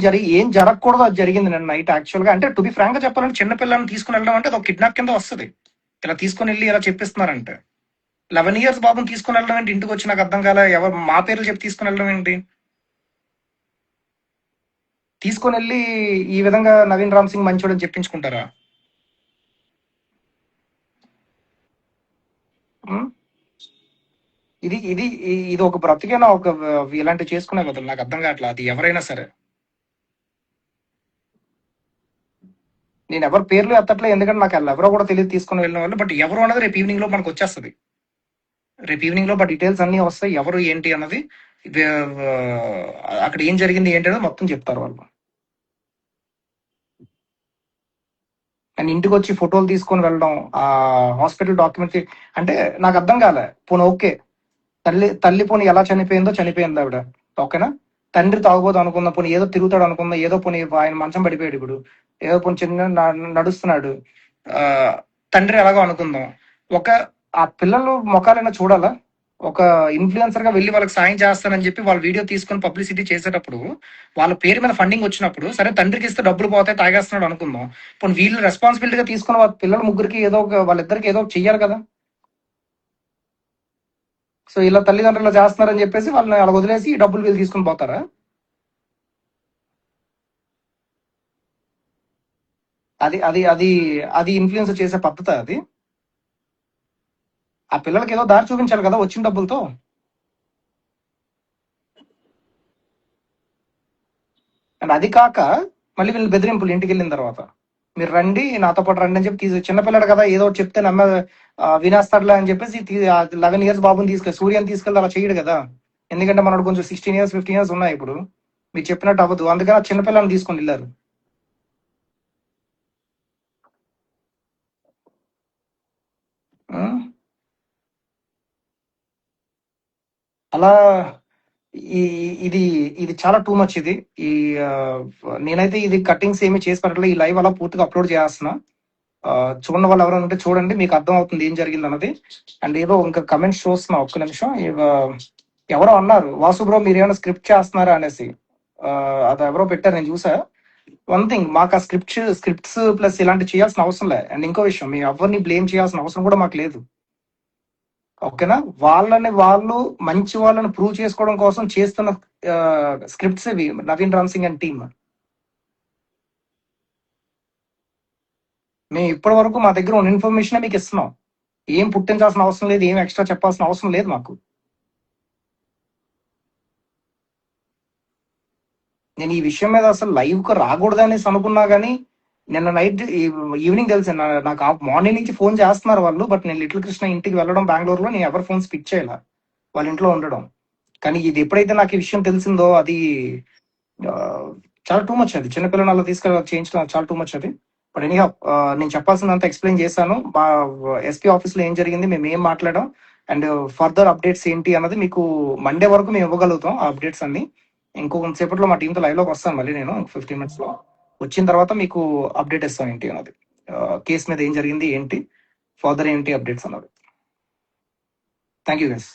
Speaker 1: జరగకూడదు అది జరిగింది నిన్న నైట్ యాక్చువల్ గా. అంటే టు బి ఫ్రాంక్ గా చెప్పాలంటే చిన్న పిల్లల్ని తీసుకుని వెళ్ళడం అంటే అది ఒక కిడ్నాప్ కింద వస్తుంది. ఇలా తీసుకుని వెళ్ళి ఇలా చెప్పిస్తున్నారంటే 11 years బాబుని తీసుకుని వెళ్ళడం ఏంటి ఇంటికి వచ్చి, నాకు అర్థం కాలే. ఎవరు మా పేర్లు చెప్పి తీసుకుని వెళ్ళడం ఏంటి? తీసుకొని వెళ్ళి ఈ విధంగా నవీన్ రామ్ సింగ్ మంచోడు అని చెప్పించుకుంటారా? ఉం? ఇది ఇది ఇది ఒక బ్రతికేనా ఒక ఇలాంటివి చేసుకునే కదా, నాకు అర్థం కావట్లా. అది ఎవరైనా సరే, నేను ఎవరి పేర్లు ఎత్తట్లే ఎందుకంటే నాకు వాళ్ళు ఎవరో కూడా తెలియదు తీసుకుని వెళ్ళిన వాళ్ళు, బట్ ఎవరు అన్నది రేపు ఈవినింగ్ లో మనకు వచ్చేస్తుంది. రేపు ఈవినింగ్ లో డీటెయిల్స్ అన్ని వస్తాయి, ఎవరు ఏంటి అన్నది, అక్కడ ఏం జరిగింది ఏంటి అనేది మొత్తం చెప్తారు వాళ్ళు. అండ్ ఇంటికి వచ్చి ఫోటోలు తీసుకొని వెళ్ళడం, ఆ హాస్పిటల్ డాక్యుమెంట్స్ అంటే నాకు అర్థం కాలే. పోనీ ఓకే, తల్లి పోనీ ఎలా చనిపోయింది ఆవిడ, ఓకేనా? తండ్రి తాగుబోదు అనుకుందాం, పోనీ ఏదో తిరుగుతాడు అనుకుందాం, ఏదో పోనీ ఆయన మంచం పడిపోయాడు ఇప్పుడు, ఏదో పోనీ చిన్న నడుస్తున్నాడు, ఆ తండ్రి ఎలాగో అనుకుందాం. ఆ పిల్లలు ముఖాలైనా చూడాలా? ఒక ఇన్ఫ్లుయెన్సర్ గా వెళ్ళి వాళ్ళకి సాయం చేస్తానని చెప్పి వాళ్ళ వీడియో తీసుకొని పబ్లిసిటీ చేసేటప్పుడు వాళ్ళ పేరు మీద ఫండింగ్ వచ్చినప్పుడు సరే తండ్రికి ఇస్తే డబ్బులు పోతాయి తాగేస్తున్నాడు అనుకుందాం. ఇప్పుడు వీళ్ళు రెస్పాన్సిబిలిటీగా తీసుకుని వాళ్ళ పిల్లల ముగ్గురికి ఏదో ఒక వాళ్ళిద్దరికి ఏదో ఒకటి చెయ్యాలి కదా. సో ఇలా తల్లిదండ్రులు చేస్తున్నారని చెప్పేసి వాళ్ళని అలా వదిలేసి ఈ డబ్బులు వీళ్ళు తీసుకుని పోతారా? అది అది అది అది ఇన్ఫ్లుయెన్స్ చేసే పద్ధతి అది. ఆ పిల్లలకి ఏదో దారి చూపించాలి కదా వచ్చిన డబ్బులతో. అండ్ అది కాక మళ్ళీ వీళ్ళు బెదిరింపులు ఇంటికి వెళ్ళిన తర్వాత మీరు రండి నాతో పాటు రండి అని చెప్పి చిన్నపిల్లడు కదా ఏదో ఒకటి చెప్తే వినేస్తాడులే అని చెప్పేసి 11 years బాబుని సూర్యని తీసుకెళ్ళి అలా చేయడు కదా. ఎందుకంటే మనకు కొంచెం 16 years 15 years ఉన్నాయి ఇప్పుడు. మీరు చెప్పినట్టు అవ్వదు, అందుకని ఆ చిన్నపిల్లల్ని తీసుకొని వెళ్ళారు. ఉం? అలా ఈ ఇది ఇది చాలా టూ మచ్ ఇది. ఈ ఆ, నేనైతే ఇది కట్టింగ్స్ ఏమి చేసి పెట్టలేదు. ఈ లైవ్ అలా పూర్తిగా అప్లోడ్ చేస్తున్నా. చూడని వాళ్ళు ఎవరైనా ఉంటే చూడండి, మీకు అర్థం అవుతుంది ఏం జరిగింది అన్నది. అండ్ ఏదో ఇంకా కమెంట్స్ చూస్తున్నా, ఒక్క నిమిషం. ఎవరో అన్నారు వాసు బ్రో మీరు ఏమైనా స్క్రిప్ట్ చేస్తున్నారా అనేసి. అది ఎవరో పెట్టారు, నేను చూసా. వన్ థింగ్, మాకు ఆ స్క్రిప్ట్స్ ప్లస్ ఇలాంటి చేయాల్సిన అవసరం లేదు. అండ్ ఇంకో విషయం, మేము ఎవరిని బ్లేమ్ చేయాల్సిన అవసరం కూడా మాకు లేదు. ఓకేనా? వాళ్ళని వాళ్ళు మంచి వాళ్ళని ప్రూవ్ చేసుకోవడం కోసం చేస్తున్న స్క్రిప్ట్స్ ఇవి, నవీన్ రామ్ సింగ్ అండ్ టీమ్. మేము ఇప్పటి వరకు మా దగ్గర ఉన్న ఇన్ఫర్మేషన్ మీకు ఇస్తున్నాం. ఏం పుట్టించాల్సిన అవసరం లేదు, ఏం ఎక్స్ట్రా చెప్పాల్సిన అవసరం లేదు మాకు. నేను ఈ విషయం మీద అసలు లైవ్ కు రాకూడదనేసి అనుకున్నా కానీ నిన్న నైట్ ఈవినింగ్ తెలిసి నాకు మార్నింగ్ నుంచి ఫోన్ చేస్తున్నారు వాళ్ళు. బట్ నేను లిటిల్ కృష్ణ ఇంటికి వెళ్ళడం బెంగళూరులో, నేను ఎవరు ఫోన్స్ పిక్ చేయాల, వాళ్ళ ఇంట్లో ఉండడం. కానీ ఇది ఎప్పుడైతే నాకు ఈ విషయం తెలిసిందో అది ఆ, చాలా టూ మచ్. అది చిన్నపిల్లలు అలా చేయించడం చాలా టూ మచ్ అది. బట్ ఎనీహా, నేను చెప్పాల్సినంత ఎక్స్ప్లెయిన్ చేశాను. మా ఎస్పీ ఆఫీస్ లో ఏం జరిగింది, మేము ఏం మాట్లాడాం, అండ్ ఫర్దర్ అప్డేట్స్ ఏంటి అన్నది మీకు మండే వరకు మేము ఇవ్వగలుగుతాం. ఆ అప్డేట్స్ అన్ని ఇంకొంతసేపట్లో మా టీంతో లైవ్ లోకి వస్తాను మళ్ళీ నేను 15 minutes లో. వచ్చిన తర్వాత మీకు అప్డేట్ ఇస్తాం ఏంటి అన్నది, కేసు మీద ఏం జరిగింది ఏంటి, ఫర్దర్ ఏంటి అప్డేట్స్ అన్నది. Thank you guys.